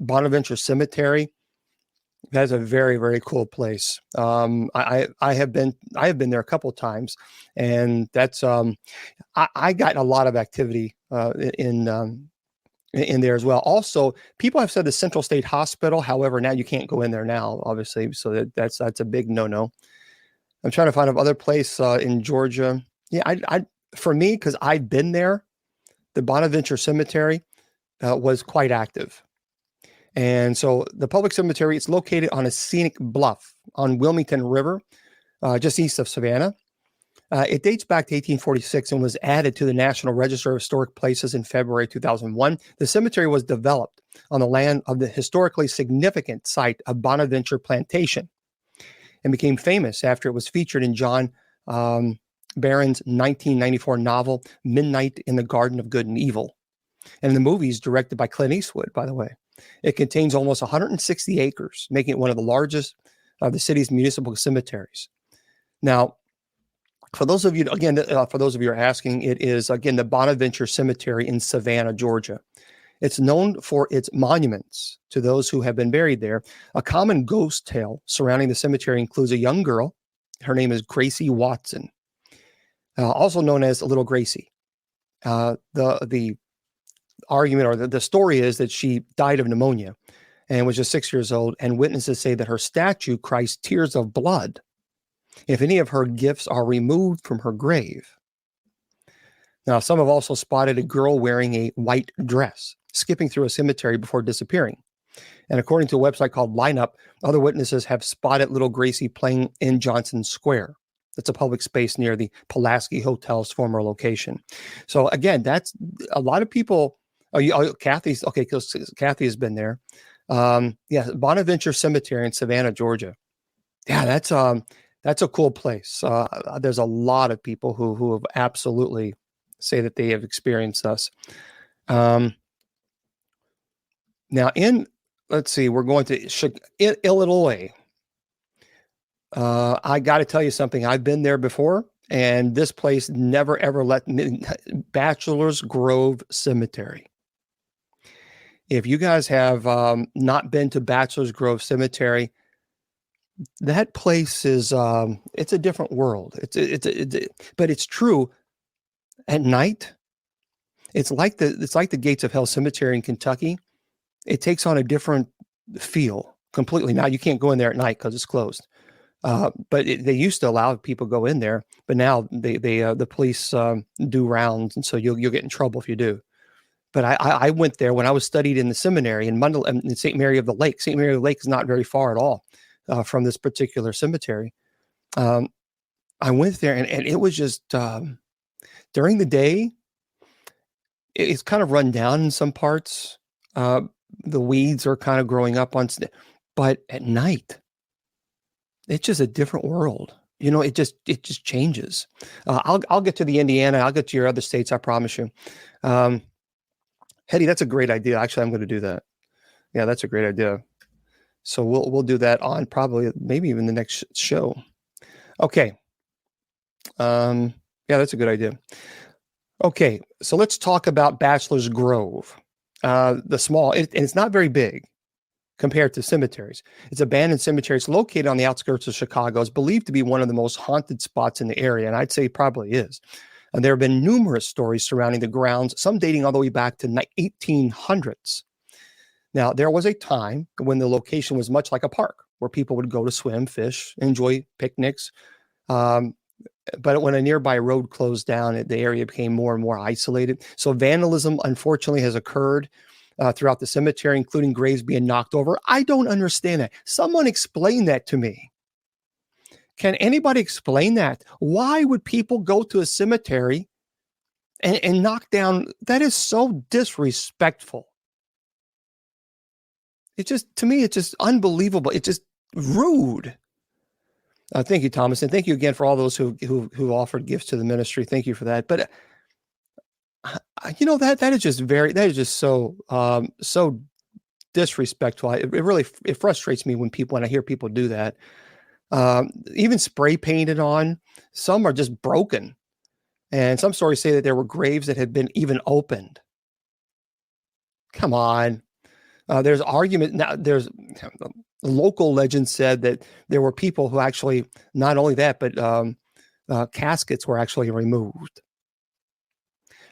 Bonaventure Cemetery, that's a very, very cool place. I have been there a couple of times, and that's I got a lot of activity in there as well. Also, people have said the Central State Hospital. However, now you can't go in there now, obviously. So that's a big no-no. I'm trying to find another place in Georgia. Yeah, for me, because I've been there, the Bonaventure Cemetery was quite active. And so the public cemetery, it's located on a scenic bluff on Wilmington River, just east of Savannah. It dates back to 1846 and was added to the National Register of Historic Places in February 2001. The cemetery was developed on the land of the historically significant site of Bonaventure Plantation and became famous after it was featured in John Barron's 1994 novel, Midnight in the Garden of Good and Evil. And the movie is directed by Clint Eastwood, by the way. It contains almost 160 acres, making it one of the largest of the city's municipal cemeteries. Now, for those of you, again, for those of you who are asking, it is, again, the Bonaventure Cemetery in Savannah, Georgia. It's known for its monuments to those who have been buried there. A common ghost tale surrounding the cemetery includes a young girl. Her name is Gracie Watson, also known as Little Gracie. The argument or the story is that she died of pneumonia and was just 6 years old, and witnesses say that her statue cries tears of blood if any of her gifts are removed from her grave. Now, some have also spotted a girl wearing a white dress skipping through a cemetery before disappearing. And according to a website called Lineup, other witnesses have spotted little Gracie playing in Johnson Square. That's a public space near the Pulaski Hotel's former location. So again, that's a lot of people. Kathy's okay, because Kathy has been there. Yeah, Bonaventure Cemetery in Savannah, Georgia. Yeah, that's a cool place. There's a lot of people who have absolutely say that they have experienced us. Now, let's see, we're going to Illinois. I got to tell you something. I've been there before, and this place never ever let me. Bachelor's Grove Cemetery. If you guys have not been to Bachelor's Grove Cemetery, that place is it's a different world. But it's true. At night, it's like the Gates of Hell Cemetery in Kentucky. It takes on a different feel completely. Now you can't go in there at night because it's closed. But they used to allow people go in there, but now the police do rounds, and so you'll get in trouble if you do. But I went there when I was studied in the seminary in St. Mary of the Lake. St. Mary of the Lake is not very far at all from this particular cemetery. I went there, and it was just during the day, it's kind of run down in some parts. The weeds are kind of growing up but at night, it's just a different world. You know, it just changes. I'll get to the Indiana. I'll get to your other states. I promise you. Hetty, that's a great idea. Actually, I'm going to do that. Yeah, that's a great idea. So we'll do that on probably maybe even the next show. Okay. Yeah, that's a good idea. Okay, so let's talk about Bachelor's Grove. The small, and it's not very big compared to cemeteries. It's abandoned cemetery. It's located on the outskirts of Chicago. It's believed to be one of the most haunted spots in the area, and I'd say it probably is. And there have been numerous stories surrounding the grounds, some dating all the way back to 1800s. Now, there was a time when the location was much like a park where people would go to swim, fish, enjoy picnics. But when a nearby road closed down, the area became more and more isolated. So vandalism, unfortunately, has occurred throughout the cemetery, including graves being knocked over. I don't understand that. Someone explain that to me. Can anybody explain that? Why would people go to a cemetery and knock down? That is so disrespectful. It just, to me, it's just unbelievable. It's just rude. Thank you, Thomas, and thank you again for all those who offered gifts to the ministry. Thank you for that. But you know, that is just so disrespectful. It frustrates me when I hear people do that. Even spray painted on. Some are just broken, and some stories say that there were graves that had been even opened. Come on. There's argument now. There's local legend said that there were people who actually, not only that, but caskets were actually removed.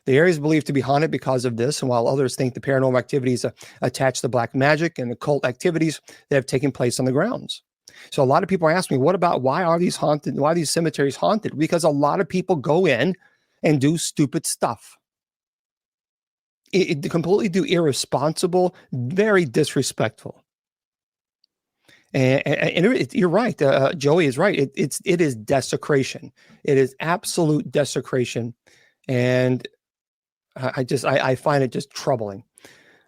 The area is believed to be haunted because of this, and while others think the paranormal activities attached to black magic and occult activities that have taken place on the grounds. So a lot of people are asking me, what about why are these haunted? Why are these cemeteries haunted? Because a lot of people go in and do stupid stuff. completely irresponsible, very disrespectful. And you're right. Joey is right. It is desecration. It is absolute desecration, and I find it just troubling.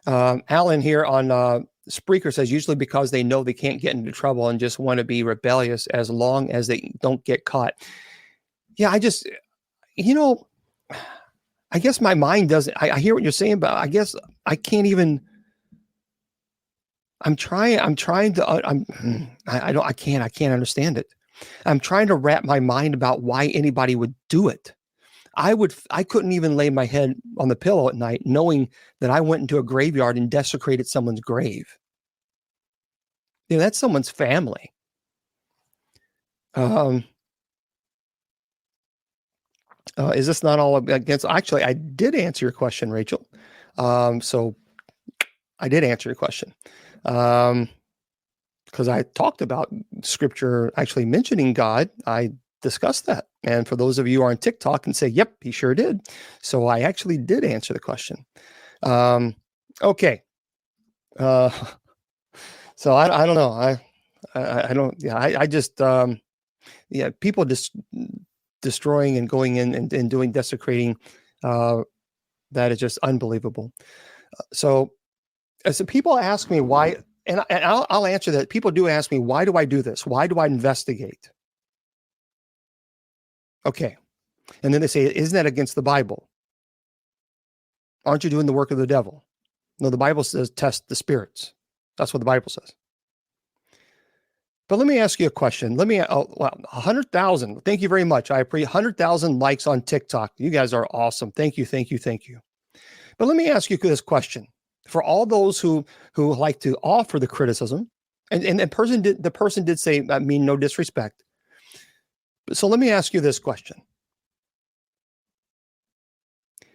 Alan here on Spreaker says usually because they know they can't get into trouble and just want to be rebellious as long as they don't get caught. Yeah, I just, I guess my mind doesn't. I hear what you're saying, but I guess I can't even. I'm trying to. I can't understand it. I'm trying to wrap my mind about why anybody would do it. I couldn't even lay my head on the pillow at night knowing that I went into a graveyard and desecrated someone's grave. That's someone's family. Is this not all against? Actually, I did answer your question, Rachel. So I did answer your question. Because I talked about scripture actually mentioning God. I discussed that. And for those of you who are on TikTok and say, yep, he sure did. So I actually did answer the question. Okay. So I don't know. I don't, yeah, I just, people just destroying and going in and doing desecrating, that is just unbelievable. So people ask me why, and I'll answer that. People do ask me, why do I do this? Why do I investigate? Okay. And then they say, isn't that against the Bible? Aren't you doing the work of the devil? No, the Bible says test the spirits. That's what the Bible says. But let me ask you a question. 100,000. Thank you very much. I appreciate 100,000 likes on TikTok. You guys are awesome. Thank you. But let me ask you this question. For all those who like to offer the criticism, and the person did say, I mean, no disrespect. So let me ask you this question.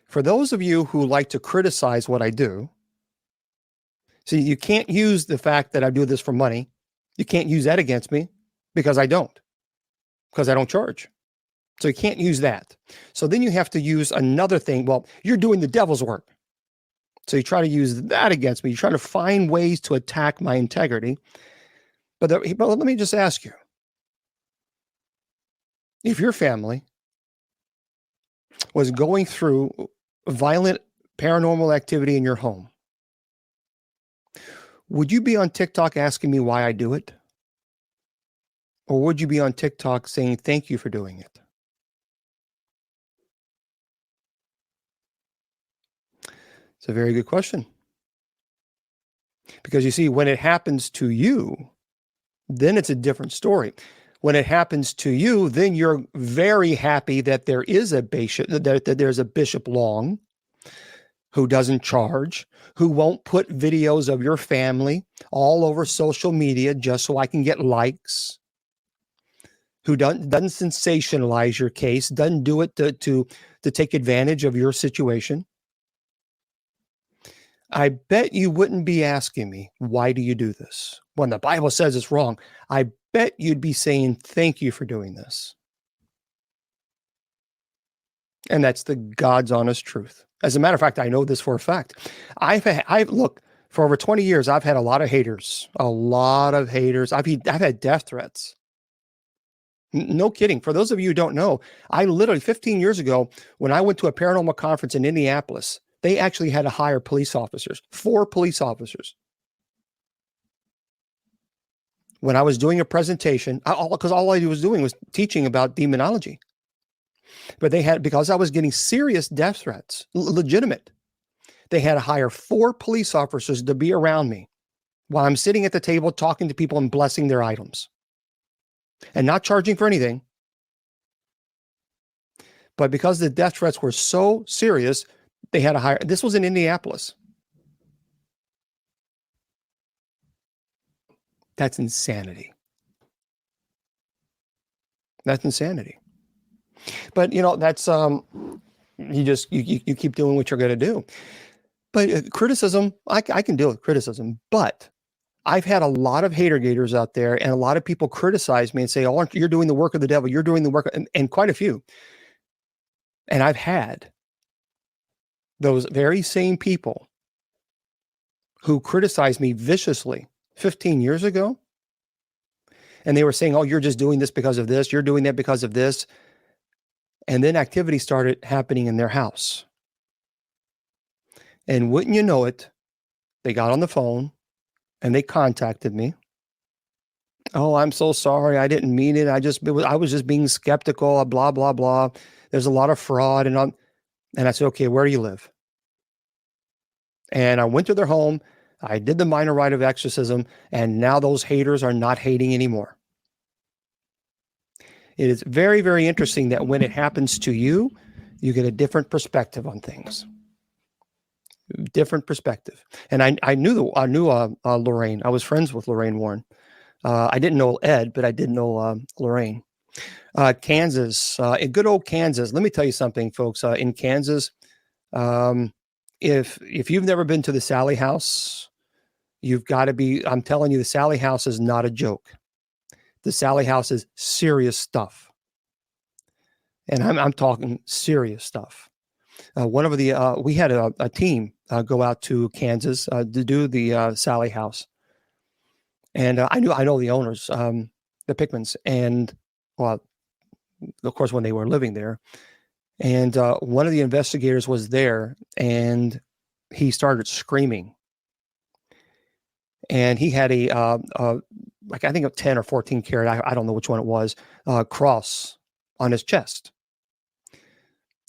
For those of you who like to criticize what I do, see, you can't use the fact that I do this for money. You can't use that against me because I don't charge. So you can't use that. So then you have to use another thing. Well, you're doing the devil's work. So you try to use that against me. You try to find ways to attack my integrity. But let me just ask you, if your family was going through violent paranormal activity in your home, would you be on TikTok asking me why I do it? Or would you be on TikTok saying thank you for doing it? It's a very good question. Because you see, when it happens to you, then it's a different story. When it happens to you, then you're very happy that there is a bishop, that there's a Bishop Long who doesn't charge, who won't put videos of your family all over social media just so I can get likes, who doesn't sensationalize your case, doesn't do it to take advantage of your situation. I bet you wouldn't be asking me, why do you do this? When the Bible says it's wrong, I bet you'd be saying, thank you for doing this. And that's the God's honest truth. As a matter of fact, I know this for a fact. Look, for over 20 years, I've had a lot of haters. I've had death threats. No kidding. For those of you who don't know, I literally 15 years ago, when I went to a paranormal conference in Indianapolis, they actually had to hire police officers, 4 police officers. When I was doing a presentation, because all I was doing was teaching about demonology. But because I was getting serious death threats, legitimate, they had to hire 4 police officers to be around me while I'm sitting at the table talking to people and blessing their items and not charging for anything. But because the death threats were so serious, they had to hire. This was in Indianapolis. That's insanity. That's insanity. But that's you keep doing what you're going to do. But criticism, I can deal with criticism. But I've had a lot of hater gators out there, and a lot of people criticize me and say, "Oh, you're doing the work of the devil. You're doing the work," and quite a few. And I've had those very same people who criticized me viciously 15 years ago, and they were saying, oh, you're just doing this because of this, you're doing that because of this. And then activity started happening in their house. And wouldn't you know it, they got on the phone and they contacted me. Oh, I'm so sorry. I didn't mean it. I was just being skeptical, blah, blah, blah. There's a lot of fraud. And I said, okay, where do you live? And I went to their home. I did the minor rite of exorcism. And now those haters are not hating anymore. It is very, very interesting that when it happens to you, you get a different perspective on things. Different perspective. And I knew Lorraine. I was friends with Lorraine Warren. I didn't know Ed, but I did know Lorraine. Kansas, in good old Kansas. Let me tell you something, folks. In Kansas, if you've never been to the Sally House, you've got to be. I'm telling you, the Sally House is not a joke. The Sally House is serious stuff, and I'm talking serious stuff. One of the we had a team go out to Kansas to do the Sally House, and I know the owners, the Pickmans, and well, of course, when they were living there, and one of the investigators was there, and he started screaming, and he had a like I think a 10 or 14 karat, I don't know which one it was, cross on his chest.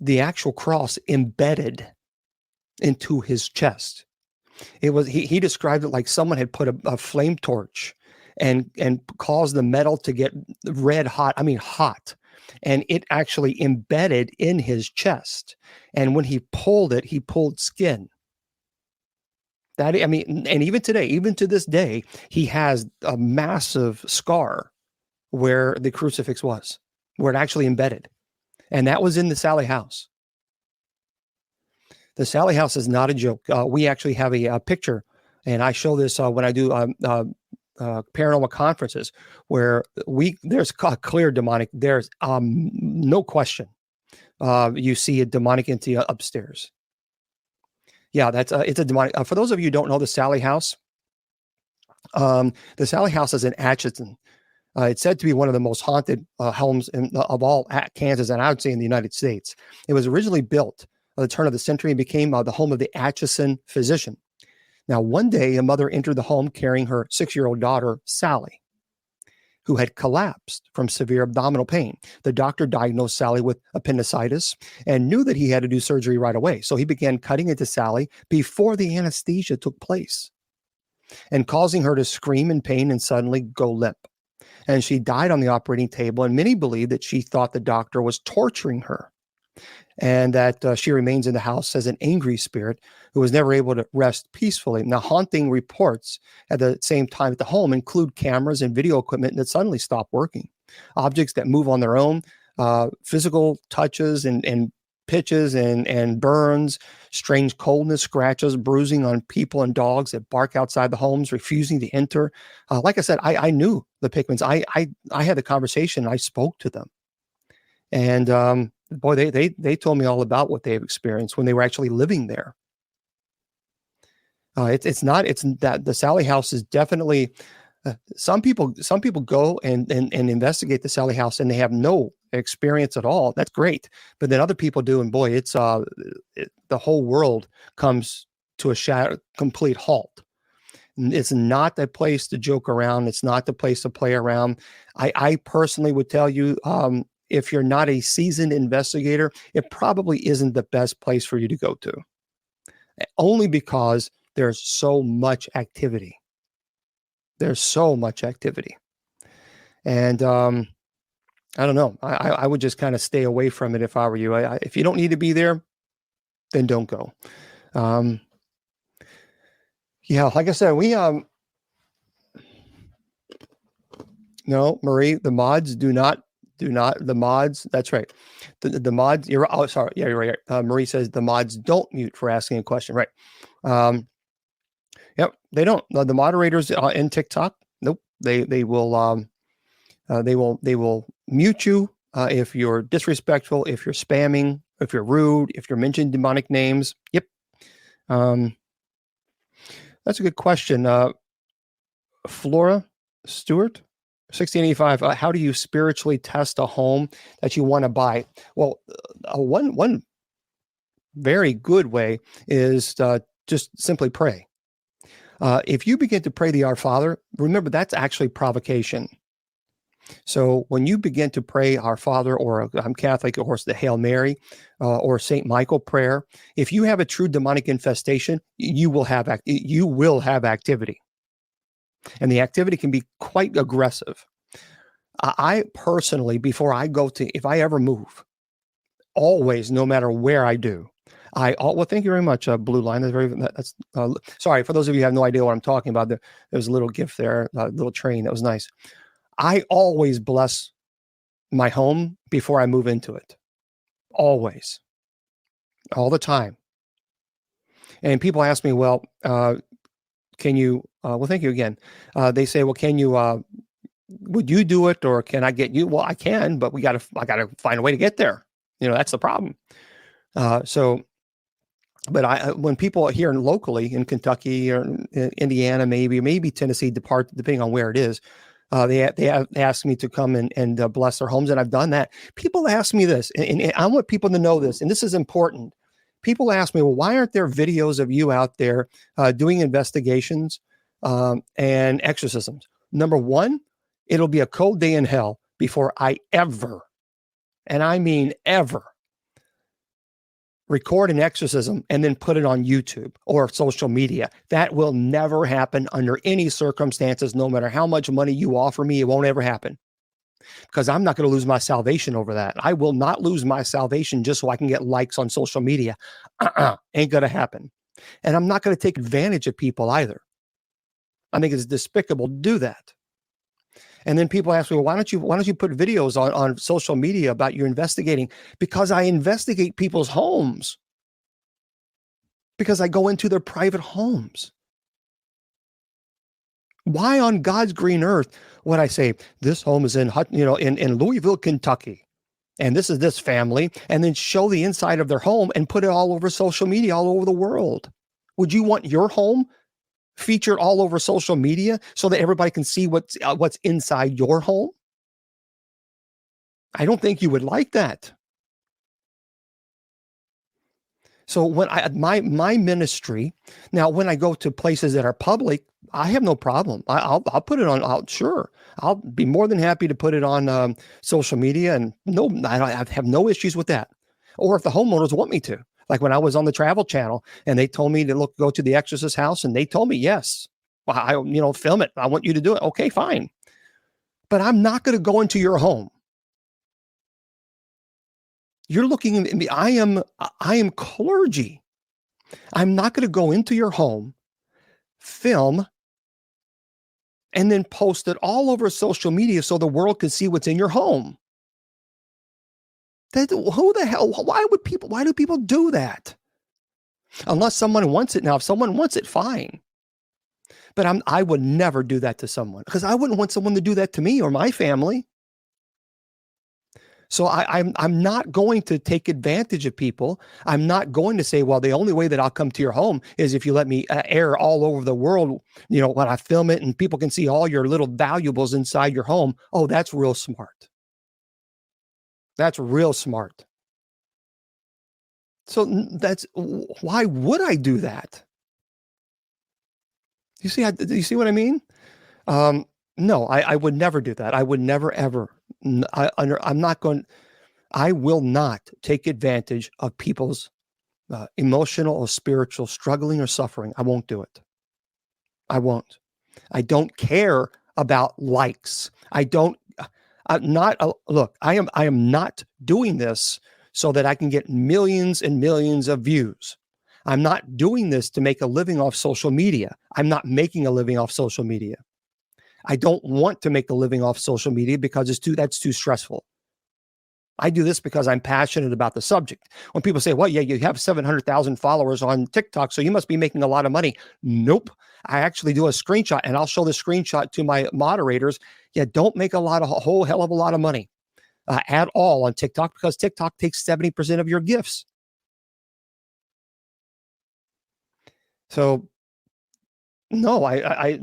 The actual cross embedded into his chest. It was he described it like someone had put a flame torch and caused the metal to get red hot. I mean hot. And it actually embedded in his chest. And when he pulled it, he pulled skin. And even today, even to this day, he has a massive scar where the crucifix was, where it actually embedded. And that was in the Sally House. The Sally House is not a joke. We actually have a picture, and I show this when I do paranormal conferences, where there's a clear demonic. There's no question. You see a demonic entity upstairs. Yeah, it's a demonic. For those of you who don't know the Sally House, the Sally House is in Atchison. It's said to be one of the most haunted homes of all at Kansas, and I would say in the United States. It was originally built at the turn of the century and became the home of the Atchison physician. Now, one day, a mother entered the home carrying her 6-year-old daughter, Sally, who had collapsed from severe abdominal pain. The doctor diagnosed Sally with appendicitis and knew that he had to do surgery right away. So he began cutting into Sally before the anesthesia took place and causing her to scream in pain and suddenly go limp. And she died on the operating table, and many believe that she thought the doctor was torturing her and that she remains in the house as an angry spirit who was never able to rest peacefully. Now, haunting reports at the same time at the home include cameras and video equipment that suddenly stop working, objects that move on their own, physical touches and pitches and burns, strange coldness, scratches, bruising on people and dogs that bark outside the homes, refusing to enter. Like I said, I knew the Pickmans. I had the conversation. I spoke to them, and boy, they told me all about what they've experienced when they were actually living there. It's that the Sally House is definitely. Some people go and investigate the Sally House and they have no experience at all. That's great, but then other people do, and boy, it's the whole world comes to a complete halt. It's not the place to joke around. It's not the place to play around. I personally would tell you, if you're not a seasoned investigator, it probably isn't the best place for you to go to, only because there's so much activity. There's so much activity. And I don't know. I would just kind of stay away from it if I were you. If you don't need to be there, then don't go. Yeah, like I said, we no, Marie, the mods do not the mods. That's right. The mods. Sorry. Yeah, you're right. Marie says the mods don't mute for asking a question. Right. Yep, they don't. The moderators in TikTok, nope. They will mute you if you're disrespectful, if you're spamming, if you're rude, if you're mentioning demonic names. Yep. That's a good question. Flora Stewart, 1685. How do you spiritually test a home that you want to buy? Well, one very good way is just simply pray. If you begin to pray the Our Father, remember that's actually provocation. So when you begin to pray Our Father, or I'm Catholic, of course, the Hail Mary, or Saint Michael prayer, if you have a true demonic infestation, you will have activity, and the activity can be quite aggressive. I personally, before I go to, if I ever move, always, no matter where I do, well, thank you very much, Blue Line. That's sorry for those of you who have no idea what I'm talking about. There's a little gift there, a little train. That was nice. I always bless my home before I move into it. Always. All the time. And people ask me, well, can you, well, thank you again. They say, well, can you, would you do it, or can I get you? Well, I can, but I got to find a way to get there. That's the problem. But when people here locally in Kentucky or in Indiana, maybe Tennessee, depending on where it is, they have asked me to come and bless their homes, and I've done that. People ask me this, and I want people to know this, and this is important. People ask me, well, why aren't there videos of you out there doing investigations and exorcisms? Number one, it'll be a cold day in hell before I ever, and I mean ever, record an exorcism and then put it on YouTube or social media. That will never happen under any circumstances. No matter how much money you offer me, it won't ever happen, because I'm not going to lose my salvation over that. I will not lose my salvation just so I can get likes on social media. Ain't going to happen. And I'm not going to take advantage of people either. I think it's despicable to do that. And then people ask me, well, why don't you put videos on social media about you investigating? Because I investigate people's homes. Because I go into their private homes. Why on God's green earth would I say this home is in Louisville, Kentucky, and this is this family, and then show the inside of their home and put it all over social media all over the world? Would you want your home featured all over social media so that everybody can see what's inside your home? I don't think you would like that. So when my ministry, now when I go to places that are public, I have no problem. I'll put it on. Sure, I'll be more than happy to put it on social media, and I have no issues with that. Or if the homeowners want me to. Like when I was on the Travel Channel and they told me to go to the exorcist house, and they told me, yes, well, film it. I want you to do it. Okay, fine. But I'm not going to go into your home. You're looking at me. I am clergy. I'm not going to go into your home, film, and then post it all over social media so the world can see what's in your home. Who the hell? Why do people do that? Unless someone wants it. Now, if someone wants it, fine. But I would never do that to someone, because I wouldn't want someone to do that to me or my family. So I'm not going to take advantage of people. I'm not going to say, well, the only way that I'll come to your home is if you let me air all over the world, when I film it and people can see all your little valuables inside your home. Oh, that's real smart. That's real smart. So why would I do that? You see what I mean? No, I would never do that. I would never, ever. I will not take advantage of people's emotional or spiritual struggling or suffering. I won't do it. I won't. I don't care about likes. Look, I am not doing this so that I can get millions and millions of views. I'm not doing this to make a living off social media. I'm not making a living off social media. I don't want to make a living off social media because that's too stressful. I do this because I'm passionate about the subject. When people say, well, yeah, you have 700,000 followers on TikTok, so you must be making a lot of money. Nope. I actually do a screenshot, and I'll show the screenshot to my moderators. Yeah, don't make a whole hell of a lot of money. at all on TikTok because TikTok takes 70% of your gifts. So no, I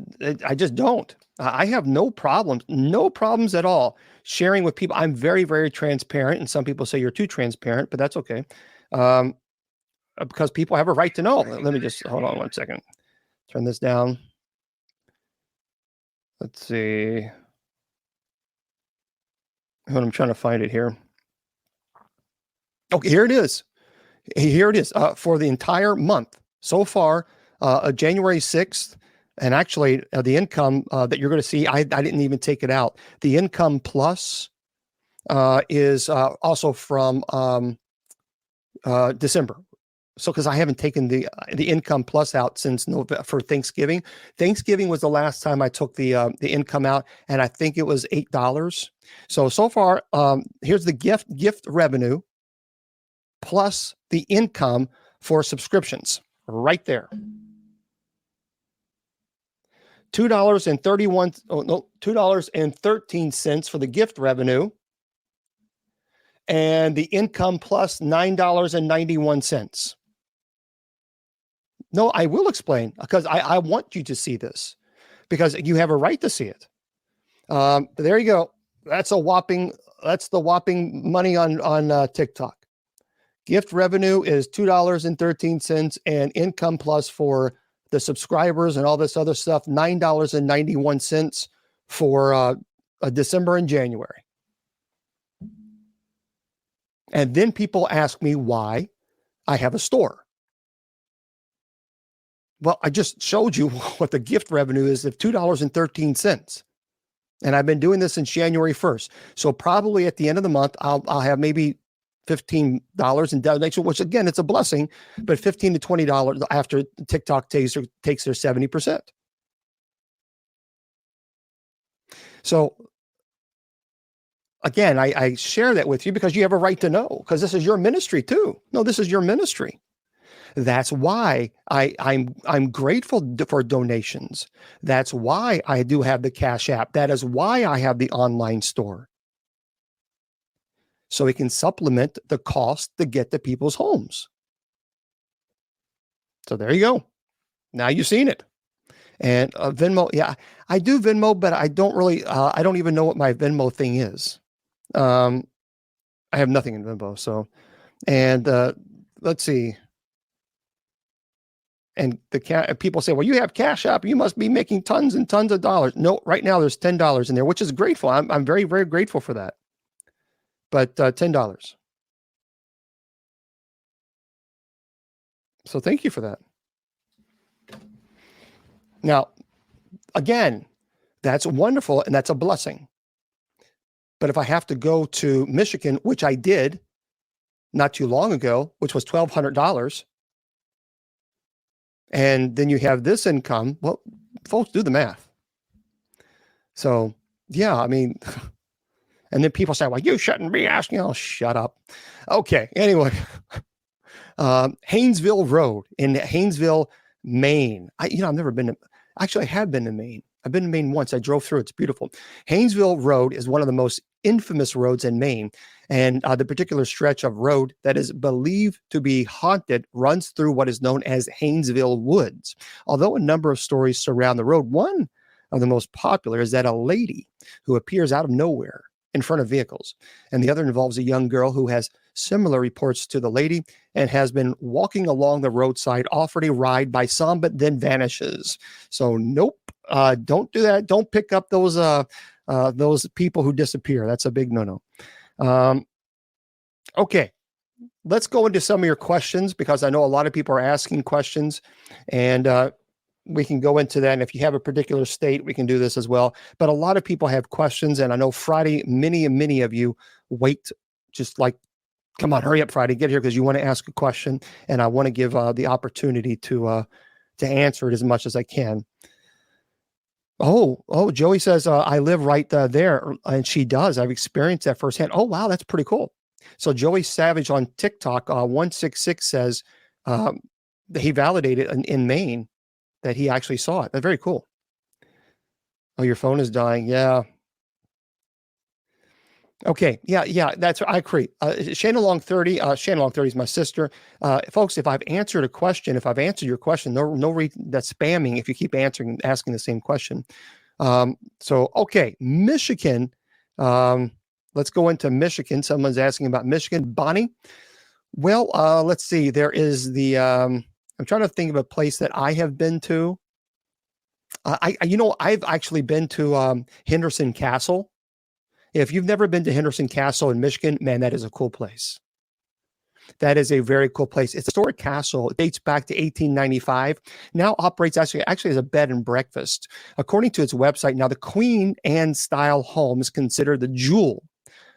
just don't. I have no problems at all sharing with people. I'm very, very transparent, and some people say you're too transparent, but that's okay, because people have a right to know. Let me just hold on one second. Turn this down. Let's see. I'm trying to find it here. Okay, here it is. Here it is for the entire month so far, January 6th. And actually, the income that you're going to see, I didn't even take it out. The income plus is also from December. So, because I haven't taken the income plus out since November for Thanksgiving. Thanksgiving was the last time I took the income out, and I think it was $8. So far, here's the gift revenue plus the income for subscriptions right there. $2.13 for the gift revenue, and the income plus $9.91. No, I will explain because I want you to see this because you have a right to see it. There you go. That's the whopping money on TikTok. Gift revenue is $2.13, and income plus for the subscribers and all this other stuff, $9.91 for December and January. And then people ask me why I have a store. Well, I just showed you what the gift revenue is of $2.13. And I've been doing this since January 1st. So probably at the end of the month, I'll have maybe $15 in donation, which again, it's a blessing, but $15 to $20 after TikTok takes their 70%. So again, I share that with you because you have a right to know, because this is your ministry too. No, this is your ministry. That's why I'm grateful for donations. That's why I do have the Cash App. That is why I have the online store. So it can supplement the cost to get to people's homes. So there you go. Now you've seen it. And Venmo, yeah, I do Venmo, but I don't really, I don't even know what my Venmo thing is. I have nothing in Venmo. So, and let's see. And people say, well, you have Cash App, you must be making tons and tons of dollars. No, right now there's $10 in there, which is grateful. I'm very, very grateful for that. But $10. So thank you for that. Now, again, that's wonderful and that's a blessing. But if I have to go to Michigan, which I did not too long ago, which was $1,200, and then you have this income, well, folks, do the math. So, yeah, I mean, and then people say, well, you shouldn't be asking. Oh, shut up. Okay, anyway, Haynesville Road in Haynesville, Maine. I've never been to, actually, I have been to Maine. I've been to Maine once. I drove through. It's beautiful. Haynesville Road is one of the most infamous roads in Maine. And the particular stretch of road that is believed to be haunted runs through what is known as Haynesville Woods. Although a number of stories surround the road, one of the most popular is that a lady who appears out of nowhere in front of vehicles. And the other involves a young girl who has similar reports to the lady and has been walking along the roadside, offered a ride by some, but then vanishes. So nope, don't do that. Don't pick up those people who disappear. That's a big no-no. Okay, let's go into some of your questions because I know a lot of people are asking questions, and we can go into that. And if you have a particular state, we can do this as well. But a lot of people have questions, and I know Friday, many of you wait, just like, come on, hurry up, Friday, get here because you want to ask a question, and I want to give the opportunity to answer it as much as I can. Oh, Joey says, I live right there. And she does. I've experienced that firsthand. Oh, wow. That's pretty cool. So Joey Savage on TikTok, 166 says he validated in Maine that he actually saw it. That's very cool. Oh, your phone is dying. Yeah. Okay. Yeah. That's I agree. Shana Long 30. Shana Long 30 is my sister. Folks, if I've answered a question, if I've answered your question, no reason that's spamming if you keep asking the same question. So okay, Michigan. Let's go into Michigan. Someone's asking about Michigan. Bonnie. Well, let's see. There is the I'm trying to think of a place that I have been to. I've actually been to Henderson Castle. If you've never been to Henderson Castle in Michigan, man, that is a cool place. That is a very cool place. It's a historic castle. It dates back to 1895. Now operates actually as a bed and breakfast. According to its website, now the Queen Anne style home is considered the jewel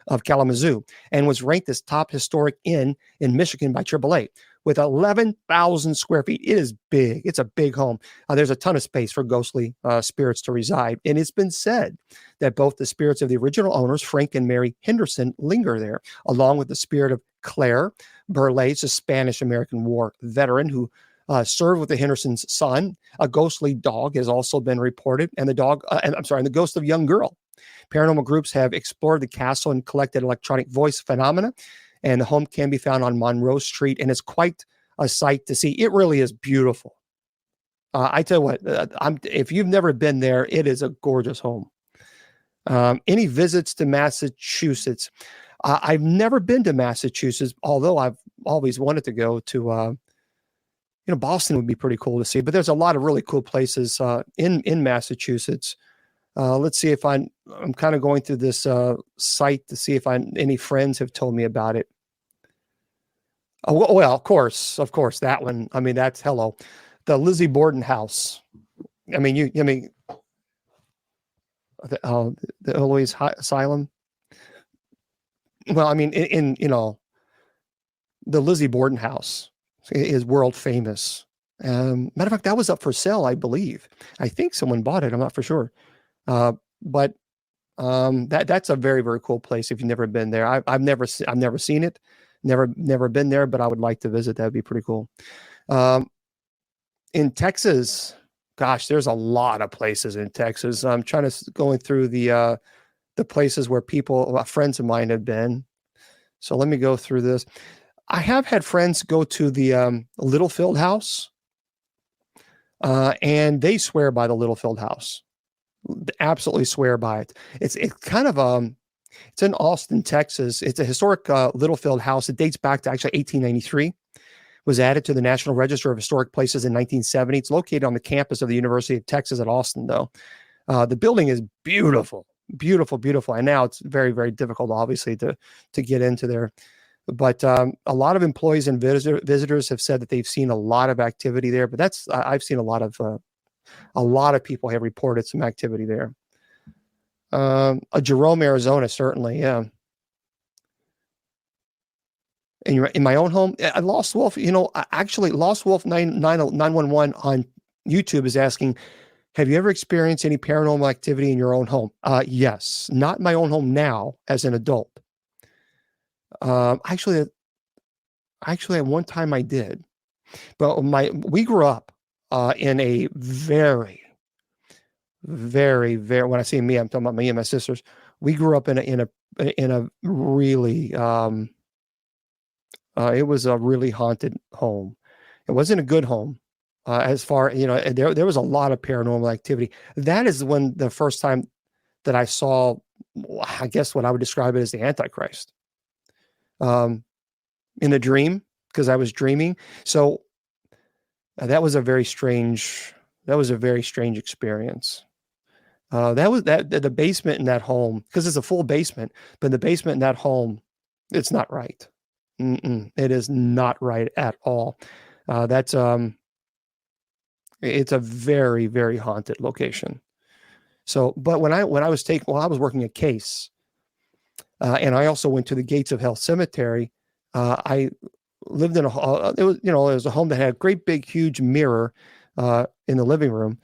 of Kalamazoo and was ranked as top historic inn in Michigan by AAA. With 11,000 square feet, it is big. It's a big home. There's a ton of space for ghostly spirits to reside. And it's been said that both the spirits of the original owners, Frank and Mary Henderson, linger there, along with the spirit of Claire Burleigh, a Spanish-American War veteran who served with the Henderson's son. A ghostly dog has also been reported, and the ghost of a young girl. Paranormal groups have explored the castle and collected electronic voice phenomena, and the home can be found on Monroe Street, and it's quite a sight to see. It really is beautiful. I tell you what, if you've never been there, it is a gorgeous home. Any visits to Massachusetts? I've never been to Massachusetts, although I've always wanted to go to. Boston would be pretty cool to see, but there's a lot of really cool places in Massachusetts. Let's see if I'm kind of going through this site to see if any friends have told me about it. Oh, well, of course, that one. I mean, that's hello, the Lizzie Borden house. I mean, the Eloise Asylum. Well, I mean, in the Lizzie Borden house is world famous. Matter of fact, that was up for sale, I believe. I think someone bought it. I'm not for sure. But that's a very, very cool place. If you've never been there, I've never seen it, never been there, but I would like to visit. That'd be pretty cool. In Texas, gosh, there's a lot of places in Texas. I'm trying to going through the places where friends of mine have been. So let me go through this. I have had friends go to the Littlefield house, and they swear by the Littlefield house. Absolutely swear by it. It's kind of it's in Austin, Texas. It's a historic Littlefield house. It dates back to actually 1893. Was added to the National Register of Historic Places in 1970. It's located on the campus of the University of Texas at Austin, though. The building is beautiful, beautiful, beautiful. And now it's very, very difficult, obviously, to get into there. But a lot of employees and visitors have said that they've seen a lot of activity there. But I've seen a lot of people have reported some activity there. Jerome, Arizona, certainly, yeah. In my own home, Lost Wolf. Actually, Lost Wolf 911 on YouTube is asking, have you ever experienced any paranormal activity in your own home? Yes, not in my own home now as an adult. Actually, at one time I did, but we grew up in a very, very, very. When I say me, I'm talking about me and my sisters. We grew up in a really. It was a really haunted home. It wasn't a good home. As far there was a lot of paranormal activity. That is when the first time that I saw, I guess what I would describe it as the Antichrist. In a dream, because I was dreaming. So that was a very strange experience. The basement in that home, because it's a full basement, but the basement in that home, it's not right. It is not right at all. It's a very, very haunted location. So, but when I was working a case, and I also went to the Gates of Hell Cemetery. I lived in it was a home that had a great big huge mirror in the living room.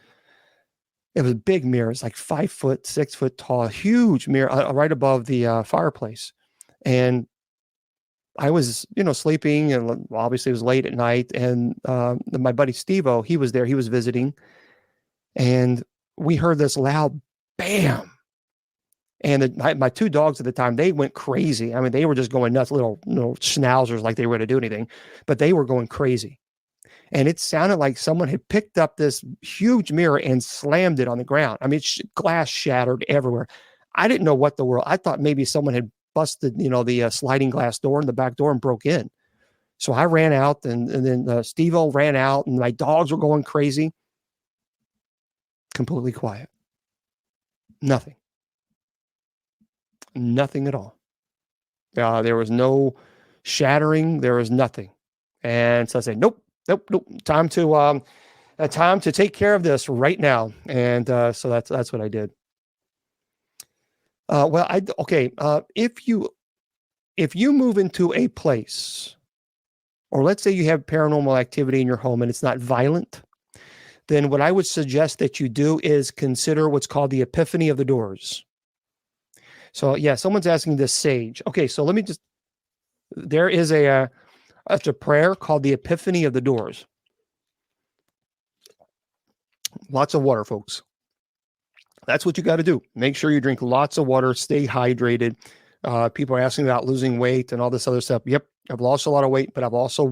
It was a big mirror. It's like 5 foot, 6 foot tall, huge mirror right above the fireplace. And I was, sleeping, and obviously it was late at night. And my buddy Steve-O, he was there. He was visiting, and we heard this loud bam. And my two dogs at the time, they went crazy. I mean, they were just going nuts, little schnauzers, like they were going to do anything, but they were going crazy. And it sounded like someone had picked up this huge mirror and slammed it on the ground. I mean, glass shattered everywhere. I didn't know what the world. I thought maybe someone had busted, the sliding glass door in the back door and broke in. So I ran out, and then Steve-O ran out, and my dogs were going crazy. Completely quiet. Nothing. Nothing at all. There was no shattering. There was nothing. And so I said, nope. Time to take care of this right now. And so that's what I did. If you move into a place, or let's say you have paranormal activity in your home and it's not violent, then what I would suggest that you do is consider what's called the epiphany of the doors. So yeah, someone's asking this sage. Okay, so there is a prayer called the epiphany of the doors. Lots of water, folks. That's what you got to do. Make sure you drink lots of water, stay hydrated. People are asking about losing weight and all this other stuff. Yep, I've lost a lot of weight, but I've also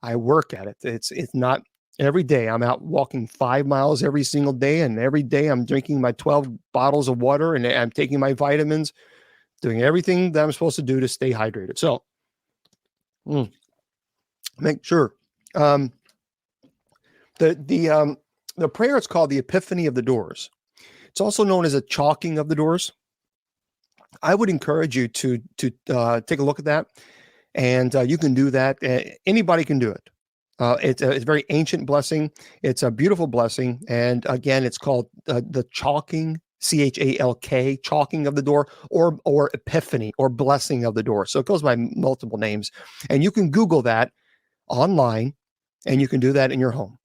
I work at it. It's not every day. I'm out walking 5 miles every single day, and every day I'm drinking my 12 bottles of water, and I'm taking my vitamins, doing everything that I'm supposed to do to stay hydrated. So make sure. The prayer is called the Epiphany of the Doors. It's also known as a chalking of the doors. I would encourage you to take a look at that, and you can do that. Anybody can do it. It's a very ancient blessing. It's a beautiful blessing, and again, it's called the chalking, CHALK, chalking of the door, or epiphany, or blessing of the door. So it goes by multiple names, and you can Google that online, and you can do that in your home.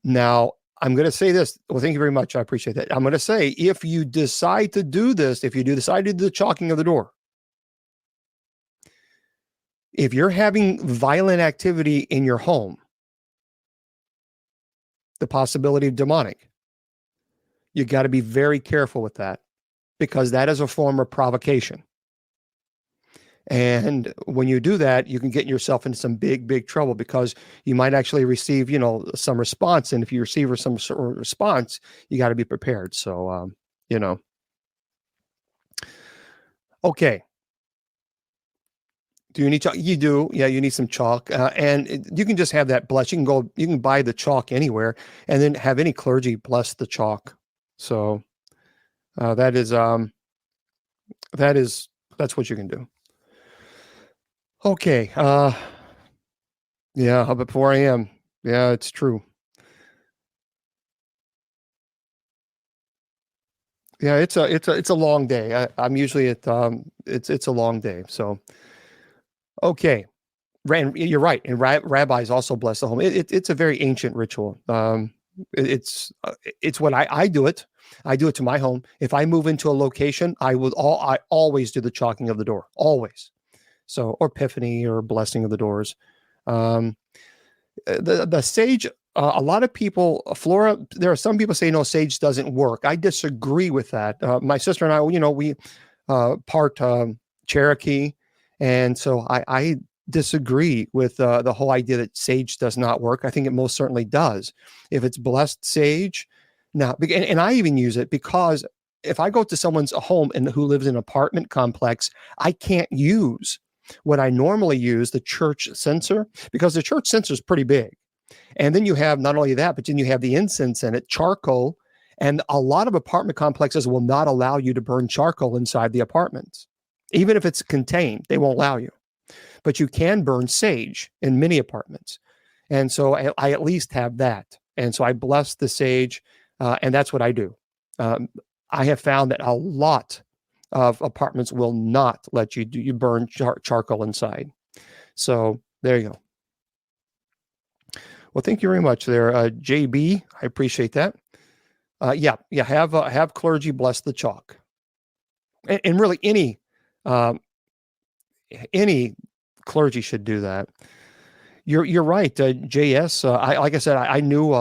Now, I'm going to say this. Well, thank you very much. I appreciate that. I'm going to say, if you decide to do this, if you decide to do the chalking of the door, if you're having violent activity in your home, the possibility of demonic, you got to be very careful with that, because that is a form of provocation. And when you do that, you can get yourself into some big, big trouble, because you might actually receive, some response. And if you receive some sort of response, you got to be prepared. So, Okay. Do you need chalk? You do. Yeah, you need some chalk. And you can just have that blessed. You can buy the chalk anywhere, and then have any clergy bless the chalk. So that's what you can do. Okay. Yeah, but 4 a.m. Yeah, it's true. Yeah, it's a long day. I'm usually at it's a long day. So okay. You're right. And rabbis also bless the home. It's a very ancient ritual. It's what I do it. I do it to my home. If I move into a location, I always do the chalking of the door. Always. So, or epiphany, or blessing of the doors. The sage, a lot of people, Flora, there are some people say, no, sage doesn't work. I disagree with that. My sister and I, we part Cherokee. And so I disagree with the whole idea that sage does not work. I think it most certainly does. If it's blessed sage. Now, and I even use it, because if I go to someone's home who lives in an apartment complex, I can't use what I normally use, the church censer, because the church censer is pretty big. And then you have not only that, but then you have the incense in it, charcoal. And a lot of apartment complexes will not allow you to burn charcoal inside the apartments. Even if it's contained, they won't allow you. But you can burn sage in many apartments. And so I at least have that. And so I bless the sage, and that's what I do. I have found that a lot of apartments will not let you burn charcoal inside. So there you go. Well, thank you very much there, JB. I appreciate that. Have clergy bless the chalk, and really any clergy should do that. You're right, JS. Like I said, I knew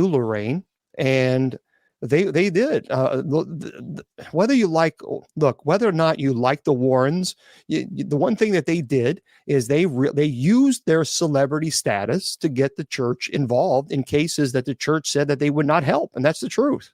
Lorraine, and They did. Whether you like, look, whether or not you like the Warrens, the one thing that they did is they used their celebrity status to get the church involved in cases that the church said that they would not help, and that's the truth.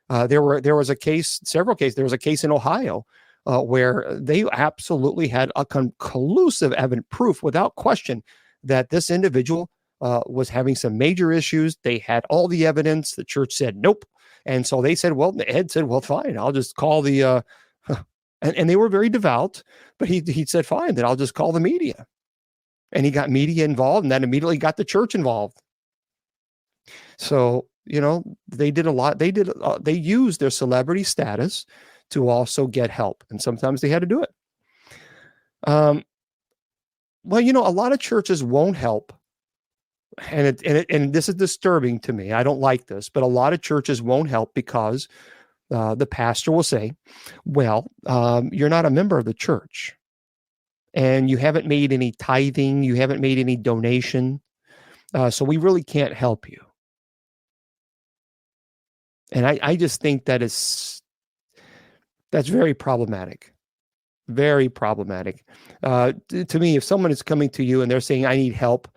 There was a case, several cases. There was a case in Ohio where they absolutely had a conclusive evidence proof, without question, that this individual was having some major issues. They had all the evidence. The church said nope. And so they said, well, Ed said, well, fine, I'll just call the, and they were very devout, but he said, fine, then I'll just call the media. And he got media involved, and that immediately got the church involved. So, they did a lot. They used their celebrity status to also get help. And sometimes they had to do it. Well, a lot of churches won't help. And this is disturbing to me. I don't like this, but a lot of churches won't help because the pastor will say, well, you're not a member of the church and you haven't made any tithing. You haven't made any donation. So we really can't help you. And I just think that's very problematic. Very problematic. To me, if someone is coming to you and they're saying, I need help,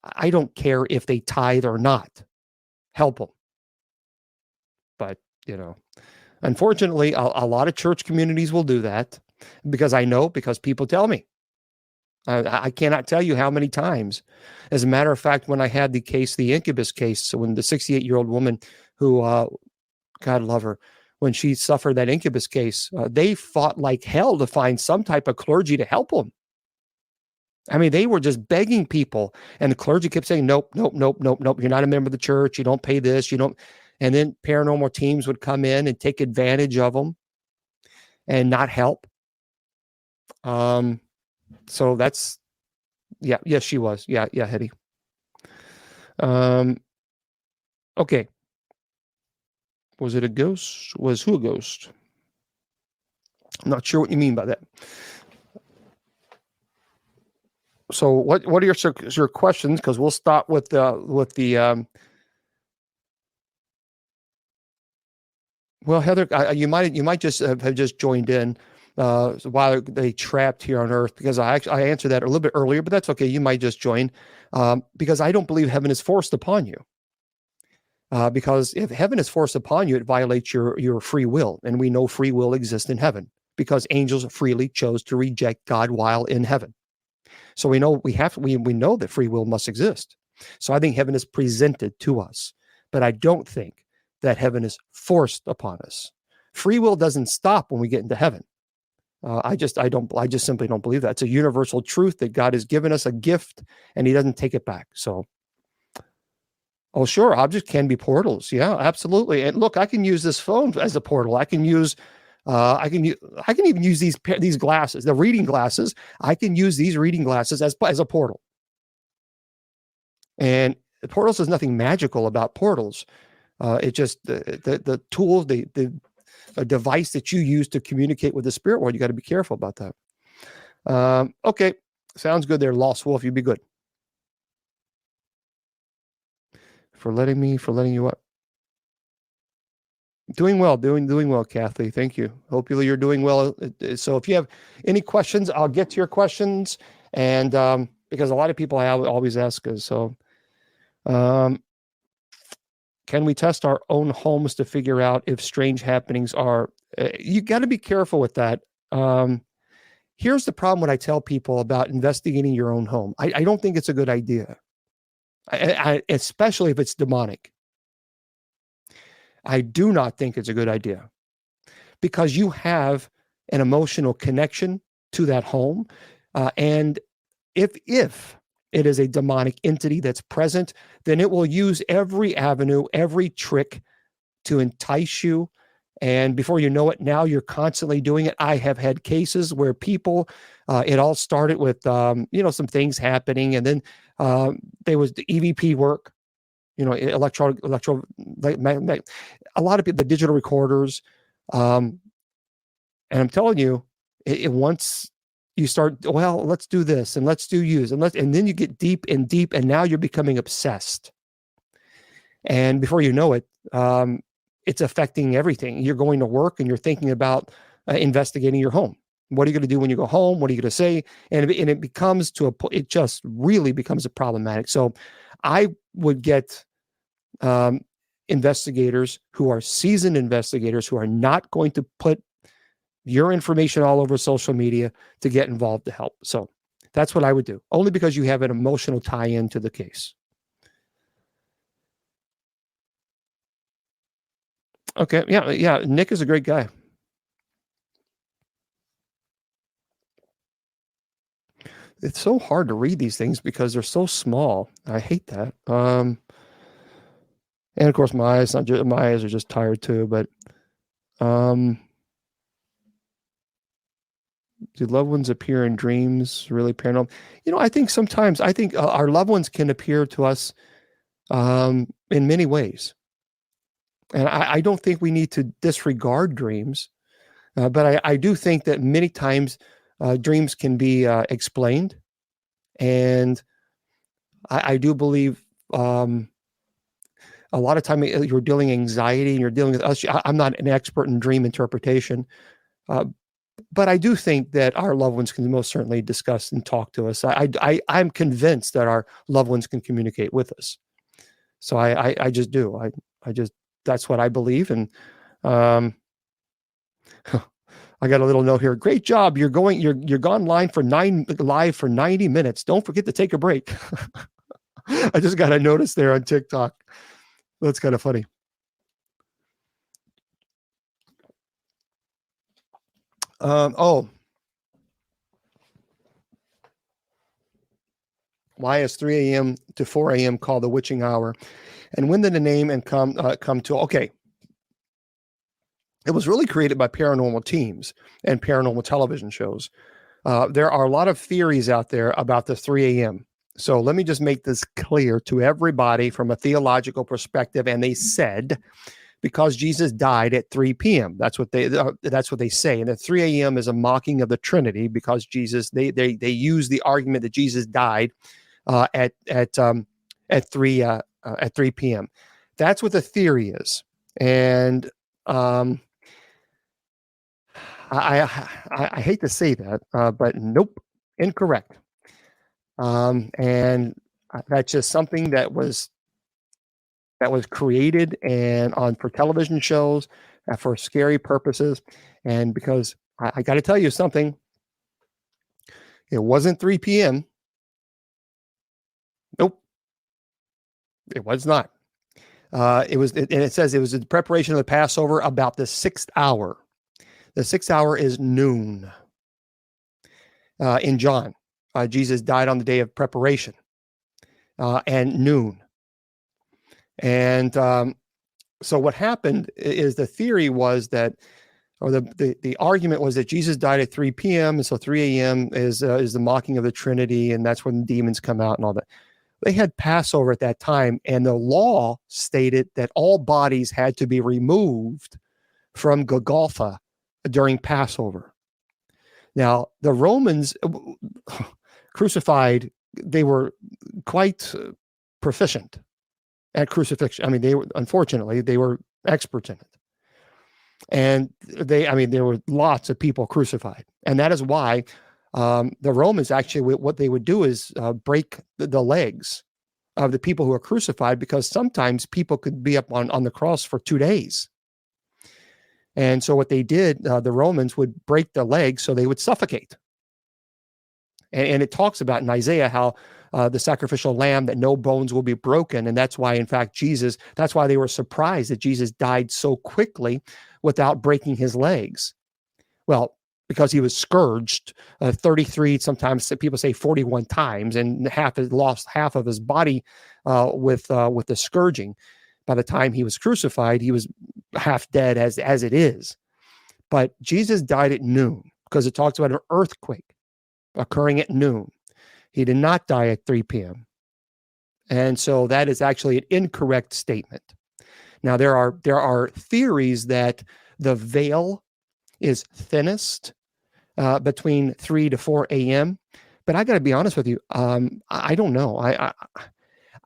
I don't care if they tithe or not. Help them. But, unfortunately, a lot of church communities will do that because people tell me. I cannot tell you how many times. As a matter of fact, when I had the incubus case, so when the 68-year-old woman who, God love her, when she suffered that incubus case, they fought like hell to find some type of clergy to help them. I mean, they were just begging people, and the clergy kept saying, nope, nope, nope, nope, nope. You're not a member of the church. You don't pay this. You don't. And then paranormal teams would come in and take advantage of them and not help. So that's, yeah, yes, she was. Yeah, Hetty. Okay. Was it a ghost? Was who a ghost? I'm not sure what you mean by that. So what are your questions? Because we'll start with the well, Heather, you might just have just joined in while they trapped here on Earth, because I answered that a little bit earlier, but that's okay. You might just join because I don't believe heaven is forced upon you. Because if heaven is forced upon you, it violates your free will, and we know free will exists in heaven because angels freely chose to reject God while in heaven. So we know we know that free will must exist. So I think heaven is presented to us, but I don't think that heaven is forced upon us. Free will doesn't stop when we get into heaven. I just simply don't believe that. It's a universal truth that God has given us a gift, and He doesn't take it back. So, oh sure, objects can be portals. Yeah, absolutely. And look, I can use this phone as a portal. I can use. I can even use these glasses, the reading glasses. I can use these reading glasses as a portal. And the portals, there's nothing magical about portals. It's just the tool, the device that you use to communicate with the spirit world. You got to be careful about that. Okay, sounds good there, Lost Wolf. You be good for letting you up. Doing well, Kathy. Thank you. Hope you're doing well. So if you have any questions, I'll get to your questions. And because a lot of people always ask us. So can we test our own homes to figure out if strange happenings are, you got to be careful with that. Here's the problem when I tell people about investigating your own home. I don't think it's a good idea, especially if it's demonic. I do not think it's a good idea because you have an emotional connection to that home. And if it is a demonic entity that's present, then it will use every avenue, every trick to entice you. And before you know it, now you're constantly doing it. I have had cases where people, it all started with, some things happening. And then there was the EVP work. A lot of people, the digital recorders. And I'm telling you, once you start, well, let's do this and let's do use and then you get deep and now you're becoming obsessed. And before you know it, it's affecting everything. You're going to work and you're thinking about investigating your home. What are you going to do when you go home? What are you going to say? And it becomes it just really becomes a problematic. So I would get investigators who are seasoned investigators who are not going to put your information all over social media to get involved to help. So that's what I would do, only because you have an emotional tie-in to the case. Okay. Yeah. Nick is a great guy. It's so hard to read these things because they're so small. I hate that. And of course, my eyes are just tired too. But do loved ones appear in dreams? Really paranormal? I think sometimes our loved ones can appear to us in many ways, and I don't think we need to disregard dreams. But I do think that many times dreams can be explained. And I do believe a lot of time you're dealing anxiety and you're dealing with us. I'm not an expert in dream interpretation, but I do think that our loved ones can most certainly discuss and talk to us. I'm convinced that our loved ones can communicate with us. So I just do. That's what I believe. And I got a little note here. Great job. You're gone live for 90 minutes. Don't forget to take a break. I just got a notice there on TikTok. That's kind of funny. Why is 3 a.m. to 4 a.m. called the witching hour? And when did the name and come to? Okay. It was really created by paranormal teams and paranormal television shows. There are a lot of theories out there about the 3 a.m. So let me just make this clear to everybody from a theological perspective. And they said, because Jesus died at 3 p.m. That's what they say. And the 3 a.m. is a mocking of the Trinity because Jesus. They use the argument that Jesus died at 3 p.m. That's what the theory is. And I hate to say that, but nope, incorrect. And that's just something that was created and for television shows for scary purposes. And because I got to tell you something, it wasn't 3 p.m. Nope, it was not. And it says it was in preparation of the Passover about the 6th hour. The 6th hour is noon. In John, Jesus died on the day of preparation and noon. And so what happened is the theory was that, or the argument was that Jesus died at 3 p.m. And so 3 a.m. is the mocking of the Trinity. And that's when demons come out and all that. They had Passover at that time. And the law stated that all bodies had to be removed from Golgotha during Passover. Now, the Romans crucified, they were quite proficient at crucifixion. I mean, unfortunately, they were experts in it. And there were lots of people crucified. And that is why the Romans actually, what they would do is break the legs of the people who are crucified, because sometimes people could be up on the cross for 2 days. And so what they did, the Romans would break the legs so they would suffocate. And it talks about in Isaiah how the sacrificial lamb, that no bones will be broken. And that's why, in fact, that's why they were surprised that Jesus died so quickly without breaking his legs. Well, because he was scourged 33, sometimes people say 41 times, and lost half of his body with the scourging. By the time he was crucified, he was half dead as it is. But Jesus died at noon because it talks about an earthquake occurring at noon. He did not die at 3 p.m. And so that is actually an incorrect statement. Now, there are theories that the veil is thinnest between 3 to 4 a.m. But I got to be honest with you. I don't know.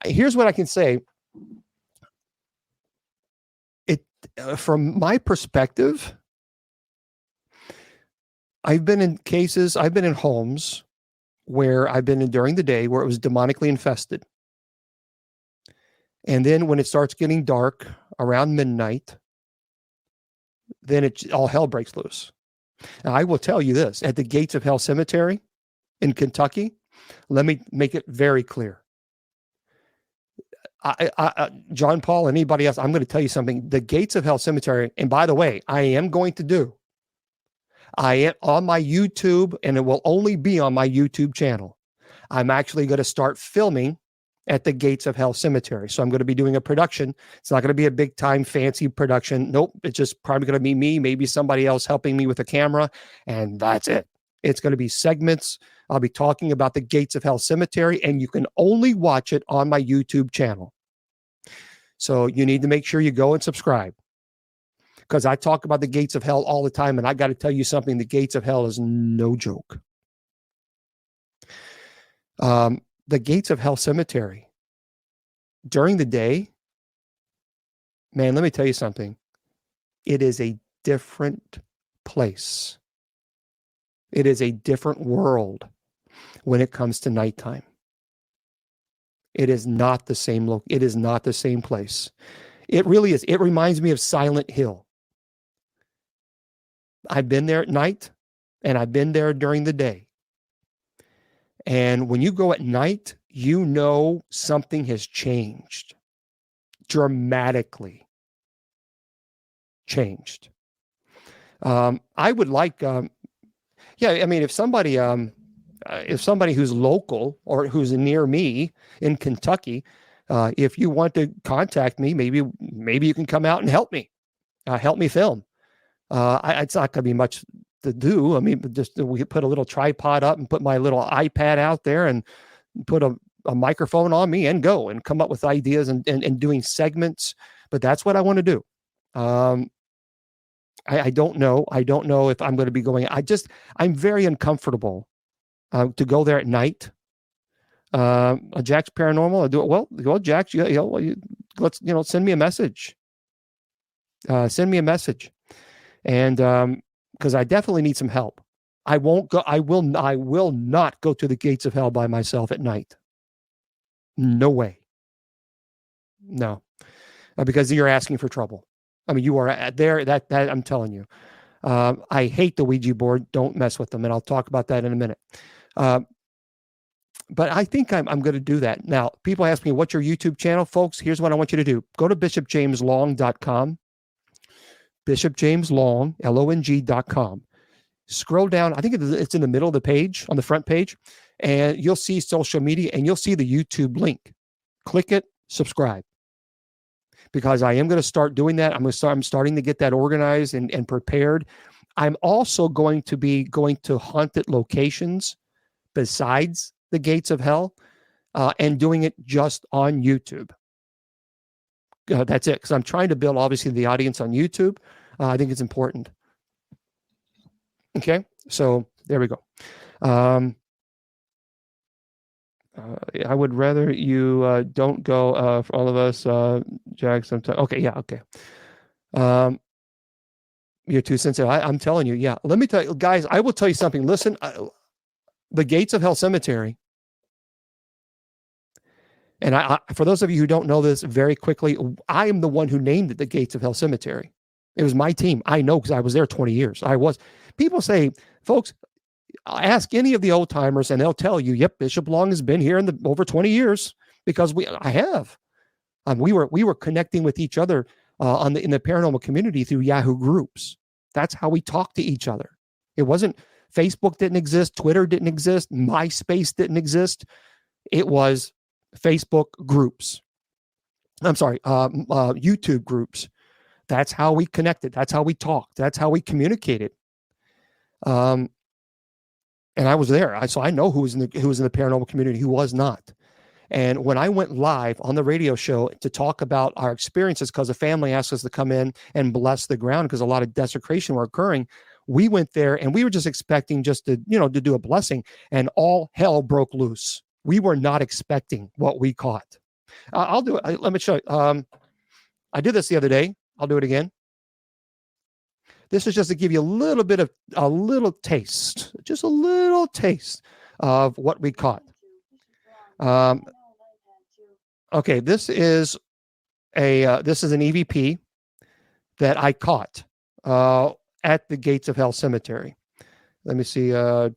Here's what I can say. from my perspective, I've been in homes where I've been in during the day where it was demonically infested. And then when it starts getting dark around midnight, then all hell breaks loose. Now, I will tell you this, at the Gates of Hell Cemetery in Kentucky, let me make it very clear. John Paul, and anybody else, I'm going to tell you something. The Gates of Hell Cemetery, and by the way, I am on my YouTube, and it will only be on my YouTube channel. I'm actually going to start filming at the Gates of Hell Cemetery. So I'm going to be doing a production. It's not going to be a big time fancy production. Nope. It's just probably going to be me, maybe somebody else helping me with a camera. And that's it. It's going to be segments. I'll be talking about the Gates of Hell Cemetery, and you can only watch it on my YouTube channel. So you need to make sure you go and subscribe, because I talk about the Gates of Hell all the time. And I got to tell you something. The Gates of Hell is no joke. The Gates of Hell Cemetery during the day, man, let me tell you something. It is a different place. It is a different world when it comes to nighttime. It is not the same look. It is not the same place. It really is. It reminds me of Silent Hill. I've been there at night, and I've been there during the day. And when you go at night, you know something has changed, dramatically changed. I would like, if somebody who's local or who's near me in Kentucky, if you want to contact me, maybe you can come out and help me film. It's not going to be much to do. I mean, just we put a little tripod up and put my little iPad out there and put a microphone on me and go and come up with ideas and doing segments. But that's what I want to do. I don't know. I don't know if I'm going to be going. I'm very uncomfortable to go there at night. Jack's Paranormal. I do it. Well, Jack, let's send me a message. Send me a message, and because I definitely need some help. I won't go. I will not go to the Gates of Hell by myself at night. No way. No, because you're asking for trouble. I mean, you are there. That I'm telling you. I hate the Ouija board. Don't mess with them, and I'll talk about that in a minute. But I think I'm going to do that. Now, people ask me, what's your YouTube channel, folks? Here's what I want you to do. Go to bishopjameslong.com. bishopjameslong, LONG.com. Scroll down. I think it's in the middle of the page, on the front page, and you'll see social media, and you'll see the YouTube link. Click it, subscribe, because I am going to start doing that. I'm starting to get that organized and prepared. I'm also going to be going to haunted locations besides the Gates of Hell, and doing it just on YouTube. That's it, because I'm trying to build, obviously, the audience on YouTube. I think it's important. Okay, so there we go. I would rather you don't go for all of us, Jack, sometimes. Okay, yeah, okay. You're too sensitive. I'm telling you, yeah. Let me tell you, guys, I will tell you something. Listen, the Gates of Hell Cemetery, and I, for those of you who don't know this, very quickly, I am the one who named it the Gates of Hell Cemetery. It was my team. I know, because I was there 20 years. People say, folks, ask any of the old timers and they'll tell you, yep, Bishop Long has been here over 20 years, because I have. We were connecting with each other in the paranormal community through Yahoo groups. That's how we talked to each other. It wasn't, Facebook didn't exist, Twitter didn't exist, MySpace didn't exist. It was Facebook groups. I'm sorry, YouTube groups. That's how we connected. That's how we talked. That's how we communicated. And I was there. So I know who was in the paranormal community, who was not. And when I went live on the radio show to talk about our experiences, because the family asked us to come in and bless the ground because a lot of desecration were occurring, we went there and we were just expecting just to do a blessing, and all hell broke loose. We were not expecting what we caught. I'll do it. Let me show you. I did this the other day. I'll do it again. This is just to give you a little taste, just a little taste of what we caught. Okay, this is an EVP that I caught at the Gates of Hell Cemetery. Let me see. Okay.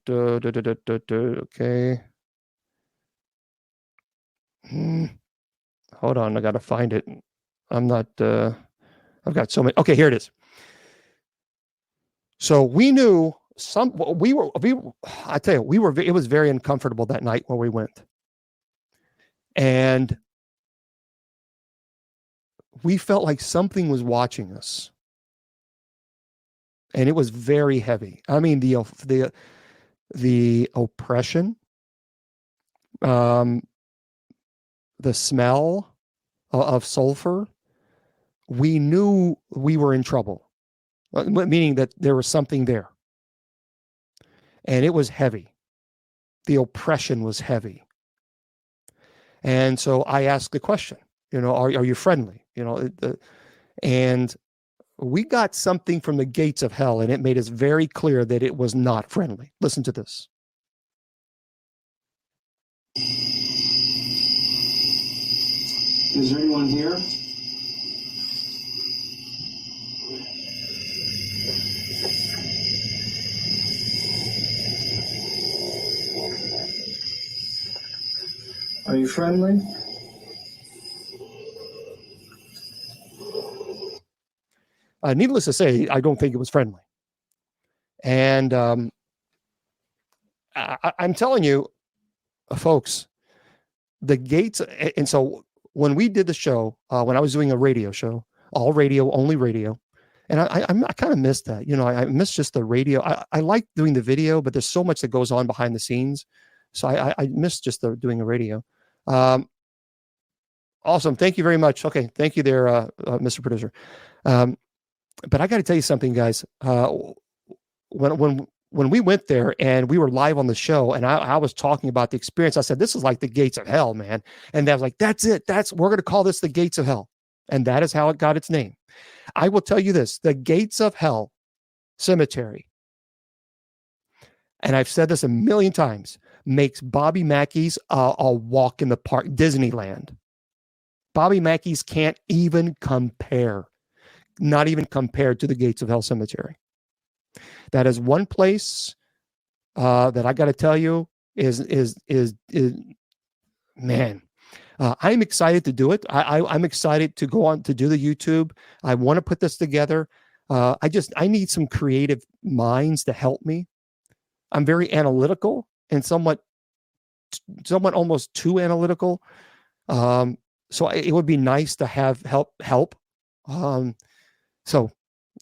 Hold on, I gotta find it. I'm not. I've got so many. Okay, here it is. So we knew I tell you, it was very uncomfortable that night when we went. And we felt like something was watching us. And it was very heavy. I mean, the oppression, the smell of sulfur, we knew we were in trouble, meaning that there was something there. And it was heavy. The oppression was heavy. And so I asked the question, are you friendly? And we got something from the Gates of Hell, and it made us very clear that it was not friendly. Listen to this. Is there anyone here? Are you friendly? Needless to say, I don't think it was friendly. And I'm telling you, folks, the Gates. And so when we did the show, when I was doing a radio show, all radio, only radio, and I kind of missed that. I miss just the radio. I like doing the video, but there's so much that goes on behind the scenes. So I miss just doing a radio. Awesome. Thank you very much. Okay. Thank you there, Mr. Producer. But I got to tell you something, guys. When we went there and we were live on the show, and I was talking about the experience, I said, this is like the Gates of Hell, man. And they was like, that's it. We're going to call this the Gates of Hell. And that is how it got its name. I will tell you this, the Gates of Hell Cemetery, and I've said this a million times, makes Bobby Mackey's a walk in the park, Disneyland. Bobby Mackey's can't even compare, not even compared to the Gates of Hell Cemetery. That is one place that I got to tell you is man. I'm excited to do it. I'm excited to go on to do the YouTube. I want to put this together. I need some creative minds to help me. I'm very analytical and somewhat almost too analytical. So it would be nice to have help. So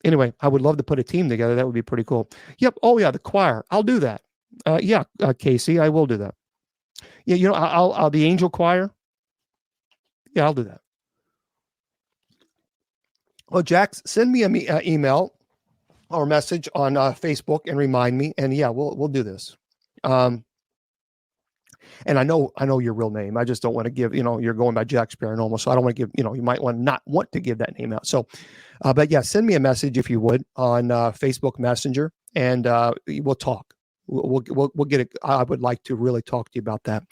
anyway, I would love to put a team together. That would be pretty cool. Yep. Oh yeah, the choir. I'll do that. Casey, I will do that. Yeah, I'll the angel choir. Yeah, I'll do that. Well, Jax, send me an email or message on Facebook and remind me. And yeah, we'll do this. And I know your real name. I just don't want to give, you're going by Jax Paranormal. So I don't want to give, you might not want to give that name out. So, but yeah, send me a message if you would on Facebook Messenger, and we'll talk. We'll get it. I would like to really talk to you about that.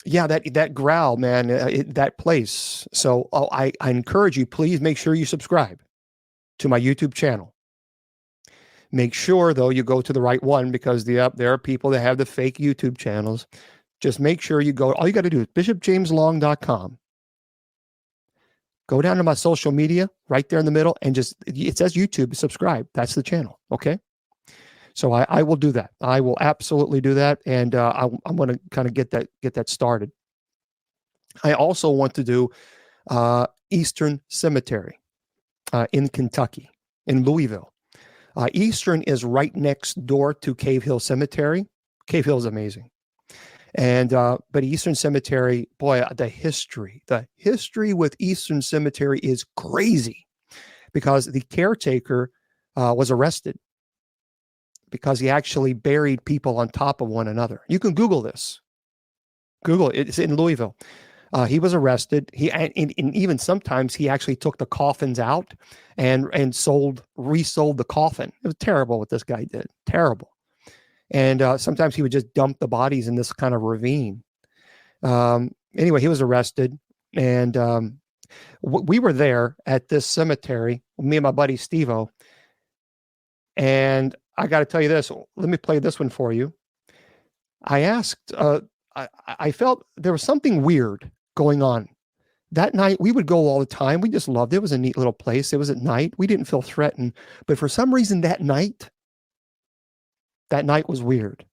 Yeah, that growl, man, that place. So I encourage you, please make sure you subscribe to my YouTube channel. Make sure, though, you go to the right one, because there are people that have the fake YouTube channels. Just make sure you go. All you got to do is bishopjameslong.com. Go down to my social media right there in the middle, and it says YouTube, subscribe. That's the channel. Okay. So I will do that. I will absolutely do that. And I'm going to kind of get that started. I also want to do Eastern Cemetery in Kentucky, in Louisville. Eastern is right next door to Cave Hill Cemetery. Cave Hill is amazing. And but Eastern Cemetery, boy, the history with Eastern Cemetery is crazy, because the caretaker was arrested because he actually buried people on top of one another. You can Google this. Google it. It's in Louisville. He was arrested. And even sometimes he actually took the coffins out and resold the coffin. It was terrible what this guy did. Terrible. And sometimes he would just dump the bodies in this kind of ravine. Anyway, he was arrested, and we were there at this cemetery, me and my buddy Steve-O. And I got to tell you this. Let me play this one for you. I asked, I felt there was something weird going on. That night, we would go all the time. We just loved it. It was a neat little place. It was at night. We didn't feel threatened. But for some reason, that night was weird.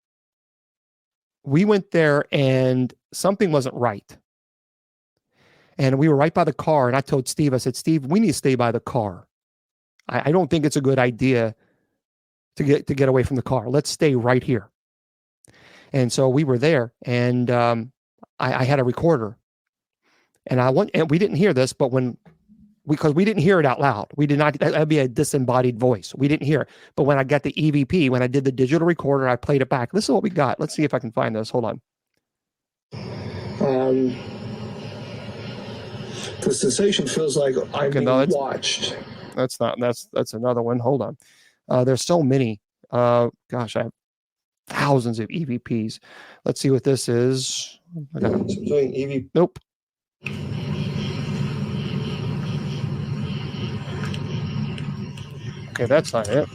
We went there and something wasn't right. And we were right by the car. And I told Steve, I said, Steve, we need to stay by the car. I don't think it's a good idea to get away from the car. Let's stay right here. And so we were there, and I had a recorder, and we didn't hear this, but because we didn't hear it out loud, we did not. That'd be a disembodied voice. We didn't hear it. But when I got the EVP, when I did the digital recorder, I played it back. This is what we got. Let's see if I can find this. Hold on. The sensation feels like I'm being watched. That's another one. Hold on. There's so many. Gosh, I have thousands of EVPs. Let's see what this is. Nope. Okay, that's not it.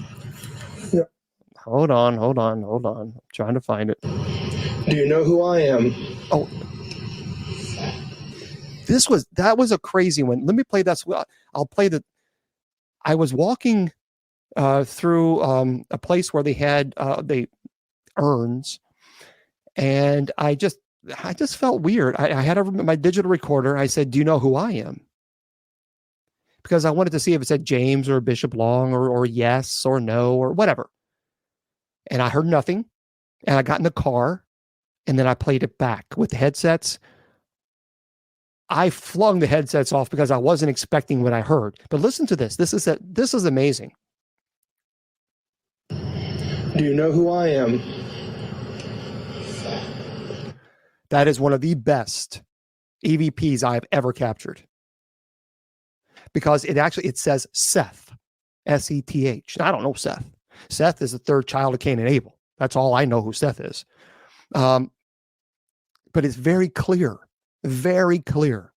Yeah. Hold on. I'm trying to find it. Do you know who I am? Oh, that was a crazy one. Let me play that. I'll play the. I was walking through a place where they had urns, and I just felt weird. I had my digital recorder. I said, "Do you know who I am?" Because I wanted to see if it said James or Bishop Long or yes or no or whatever. And I heard nothing. And I got in the car, and then I played it back with the headsets. I flung the headsets off because I wasn't expecting what I heard. But listen to this. This is amazing. Do you know who I am? That is one of the best EVPs I've ever captured. Because it says Seth, S-E-T-H. I don't know Seth. Seth is the third child of Cain and Abel. That's all I know who Seth is. But it's very clear. Very clear.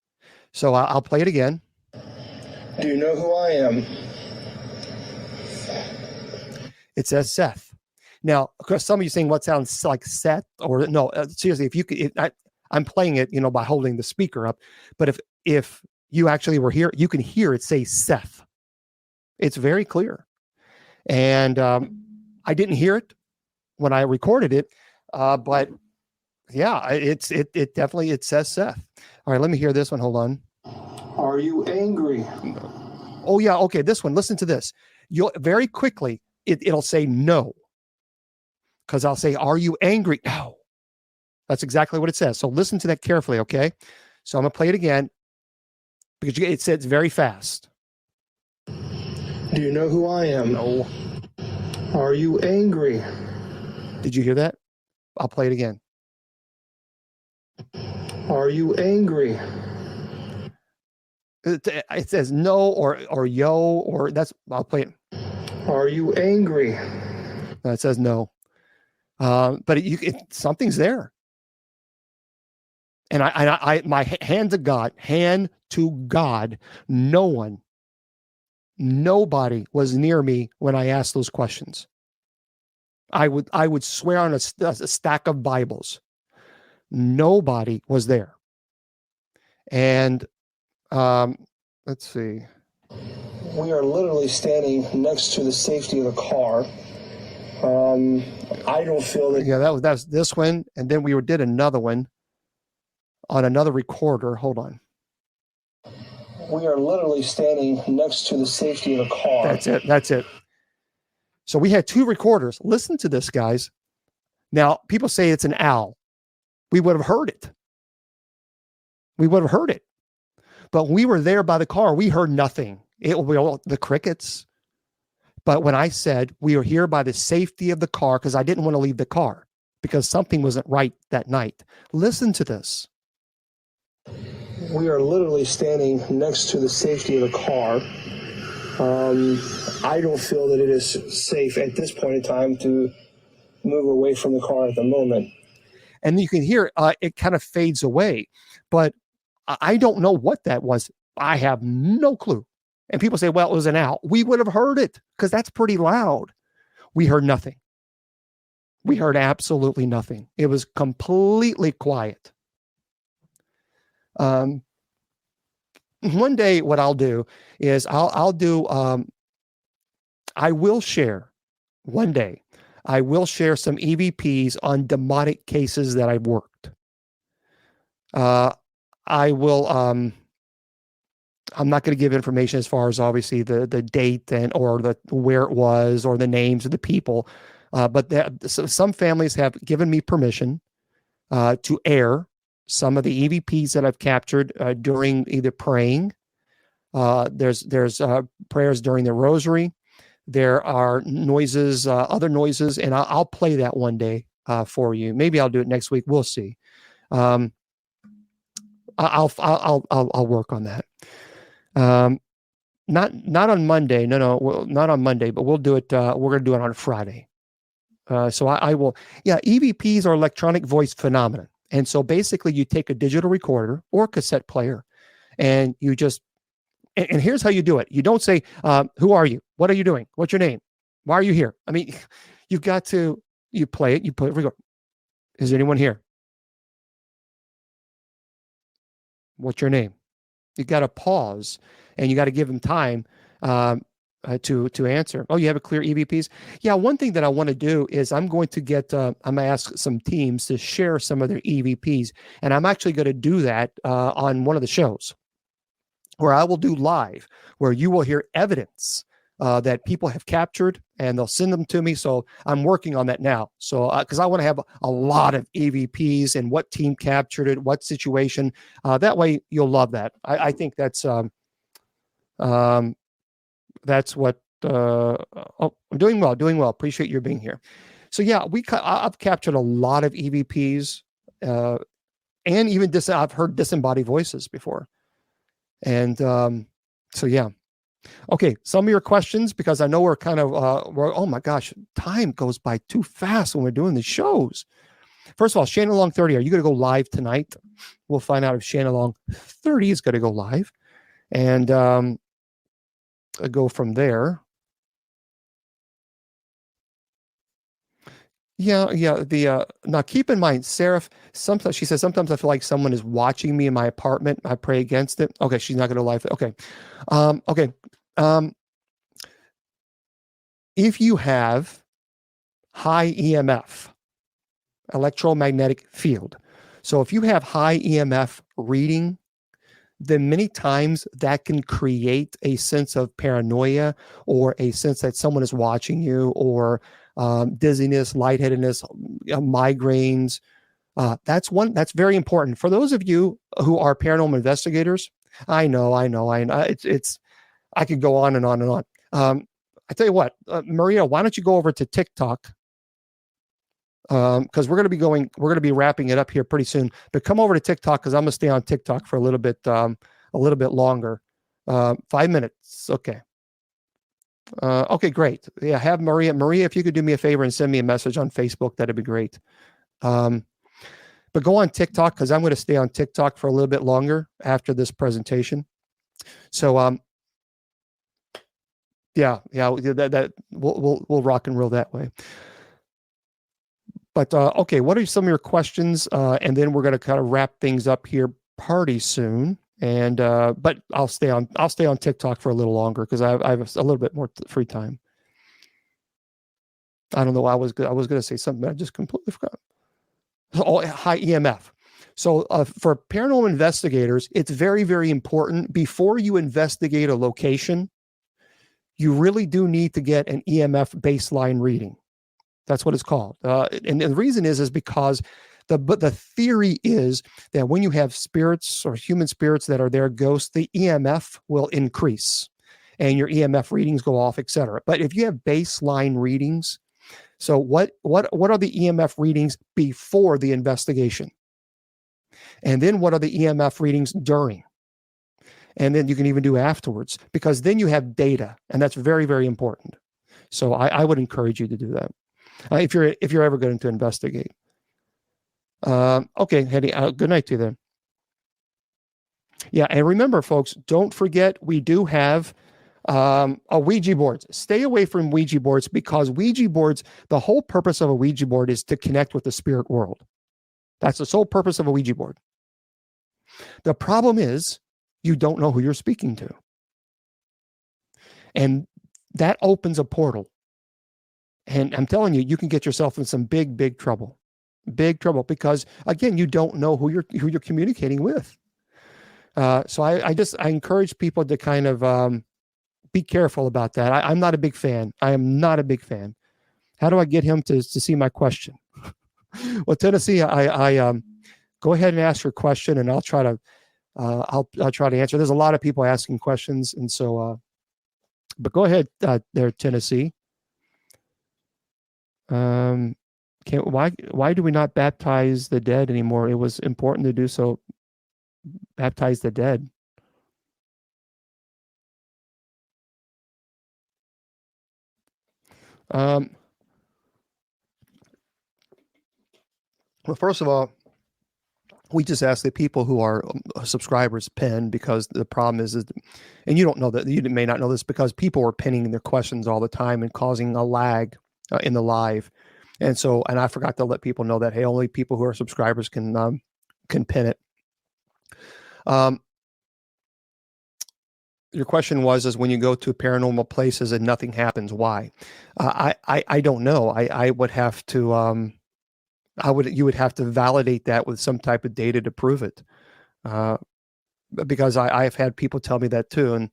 So I'll play it again. Do you know who I am? It says Seth. Now, of course, some of you saying what sounds like Seth or no, seriously, if you could, I'm playing it, by holding the speaker up. But if you actually were here, you can hear it say Seth. It's very clear. And I didn't hear it when I recorded it, but yeah, it definitely says Seth. All right, let me hear this one. Hold on. Are you angry? Oh yeah, okay. This one. Listen to this. You'll very quickly it'll say no, because I'll say, "Are you angry?" No. That's exactly what it says. So listen to that carefully, okay? So I'm gonna play it again because it says very fast. Do you know who I am? No. Are you angry? Did you hear that? I'll play it again. Are you angry? It says no or yo or that's. I'll play it. Are you angry? No, it says no. But something's there. And I my hand to God, nobody was near me when I asked those questions. I would swear on a stack of Bibles. Nobody was there. And let's see. We are literally standing next to the safety of the car. I don't feel that. Yeah, that's this one, and then we did another one on another recorder. Hold on. We are literally standing next to the safety of the car. That's it. So we had two recorders. Listen to this, guys. Now, people say it's an owl. We would have heard it. But we were there by the car. We heard nothing. The crickets. But when I said we are here by the safety of the car, because I didn't want to leave the car, because something wasn't right that night. Listen to this. We are literally standing next to the safety of the car. I don't feel that it is safe at this point in time to move away from the car at the moment. And you can hear it kind of fades away, but I don't know what that was. I have no clue. And people say, well, it was an owl. We would have heard it because that's pretty loud. We heard nothing. We heard absolutely nothing. It was completely quiet. One day, what I'll do is I will share one day. I will share some EVPs on demonic cases that I've worked. I will. I'm not going to give information as far as obviously the date or the where it was or the names of the people, but some families have given me permission to air some of the EVPs that I've captured during either praying. There's prayers during the rosary. There are noises, other noises, and I'll play that one day for you. Maybe I'll do it next week. We'll see. I'll work on that. Not on Monday. No, not on Monday, but we'll do it. We're going to do it on Friday. So I will. Yeah, EVPs are electronic voice phenomenon. And so basically you take a digital recorder or a cassette player and you just, and here's how you do it. You don't say, who are you? What are you doing? What's your name? Why are you here? I mean, you've got to, you play it, you put it, is anyone here? What's your name? You got to pause and you got to give them time to answer. Oh, you have a clear EVPs? Yeah, one thing that I want to do is I'm going to ask some teams to share some of their EVPs. And I'm actually going to do that on one of the shows where I will do live, where you will hear evidence that people have captured and they'll send them to me. So I'm working on that now. So, because I want to have a lot of EVPs and what team captured it, what situation. That way you'll love that. I think that's what, I'm doing well. Appreciate your being here. So yeah, I've captured a lot of EVPs, and even I've heard disembodied voices before. And so yeah. Okay, some of your questions, because I know we're kind of, oh my gosh, time goes by too fast when we're doing the shows. First of all, Shannon Long 30, are you going to go live tonight? We'll find out if Shannon Long 30 is going to go live. And go from there. Yeah. Now keep in mind, Sarah, sometimes she says, sometimes I feel like someone is watching me in my apartment. I pray against it. Okay, she's not going to live. Okay. Okay. If you have high EMF, electromagnetic field, so if you have high EMF reading, then many times that can create a sense of paranoia or a sense that someone is watching you, or dizziness, lightheadedness, migraines. That's very important. For those of you who are paranormal investigators, I know. It's I could go on and on and on. I tell you what, Maria, why don't you go over to TikTok? Because we're going to be wrapping it up here pretty soon. But come over to TikTok, because I'm going to stay on TikTok for a little bit longer. 5 minutes, okay. Okay, great. Yeah, have Maria. Maria, if you could do me a favor and send me a message on Facebook, that'd be great. But go on TikTok, because I'm going to stay on TikTok for a little bit longer after this presentation. So, yeah, that we'll rock and roll that way. But okay, what are some of your questions? And then we're going to kind of wrap things up here pretty soon. And but I'll stay on TikTok for a little longer, because I have a little bit more free time. I don't know. I was going to say something, but I just completely forgot. Oh, high EMF. So for paranormal investigators, it's very, very important, before you investigate a location, you really do need to get an EMF baseline reading. That's what it's called. And the reason is because the theory is that when you have spirits or human spirits that are there, ghosts, the EMF will increase and your EMF readings go off, etc. But if you have baseline readings, so what are the EMF readings before the investigation? And then what are the EMF readings during? And then you can even do afterwards, because then you have data, and that's very, very important. So I would encourage you to do that if you're ever going to investigate. Okay, Hetty, good night to you then. Yeah, and remember, folks, don't forget we do have a Ouija boards. Stay away from Ouija boards, because Ouija boards, the whole purpose of a Ouija board is to connect with the spirit world. That's the sole purpose of a Ouija board. The problem is you don't know who you're speaking to. And that opens a portal. And I'm telling you, you can get yourself in some big, big trouble. Big trouble, because again, you don't know who you're communicating with. So I encourage people to kind of be careful about that. I'm not a big fan. I am not a big fan. How do I get him to see my question? Well, Tennessee, I go ahead and ask your question, and I'll try to I'll try to answer. There's a lot of people asking questions, and so but go ahead there, Tennessee. Why do we not baptize the dead anymore? It was important to do so. Baptize the dead. Well, first of all, we just ask the people who are subscribers pin, because the problem is, and you don't know that, you may not know this, because people are pinning their questions all the time and causing a lag in the live. And so, and I forgot to let people know that, hey, only people who are subscribers can pin it. Your question is when you go to paranormal places and nothing happens, why? I don't know. I would have to, you would have to validate that with some type of data to prove it. Because I've had people tell me that too.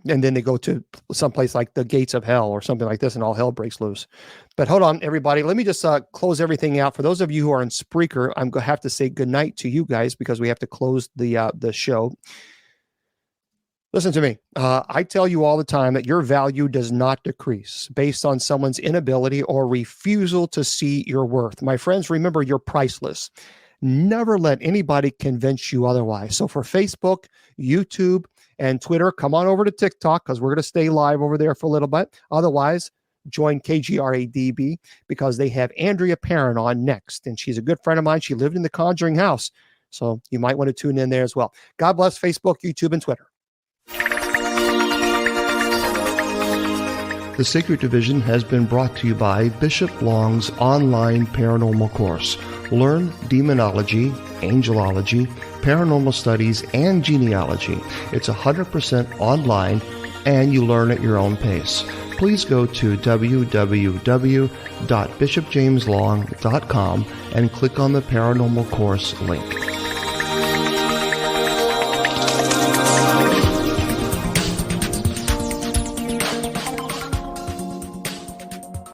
And then they go to someplace like the gates of hell or something like this, and all hell breaks loose. But hold on, everybody. Let me just close everything out. For those of you who are in Spreaker, I'm going to have to say goodnight to you guys, because we have to close the show. Listen to me. I tell you all the time that your value does not decrease based on someone's inability or refusal to see your worth. My friends, remember, you're priceless. Never let anybody convince you otherwise. So for Facebook, YouTube, and Twitter, come on over to TikTok, because we're going to stay live over there for a little bit. Otherwise, join KGRADB, because they have Andrea Perrin on next. And she's a good friend of mine. She lived in the Conjuring house. So you might want to tune in there as well. God bless Facebook, YouTube, and Twitter. The Sacred Division has been brought to you by Bishop Long's online paranormal course. Learn demonology, angelology, paranormal studies, and genealogy. It's 100% online, and you learn at your own pace. Please go to www.bishopjameslong.com and click on the paranormal course link.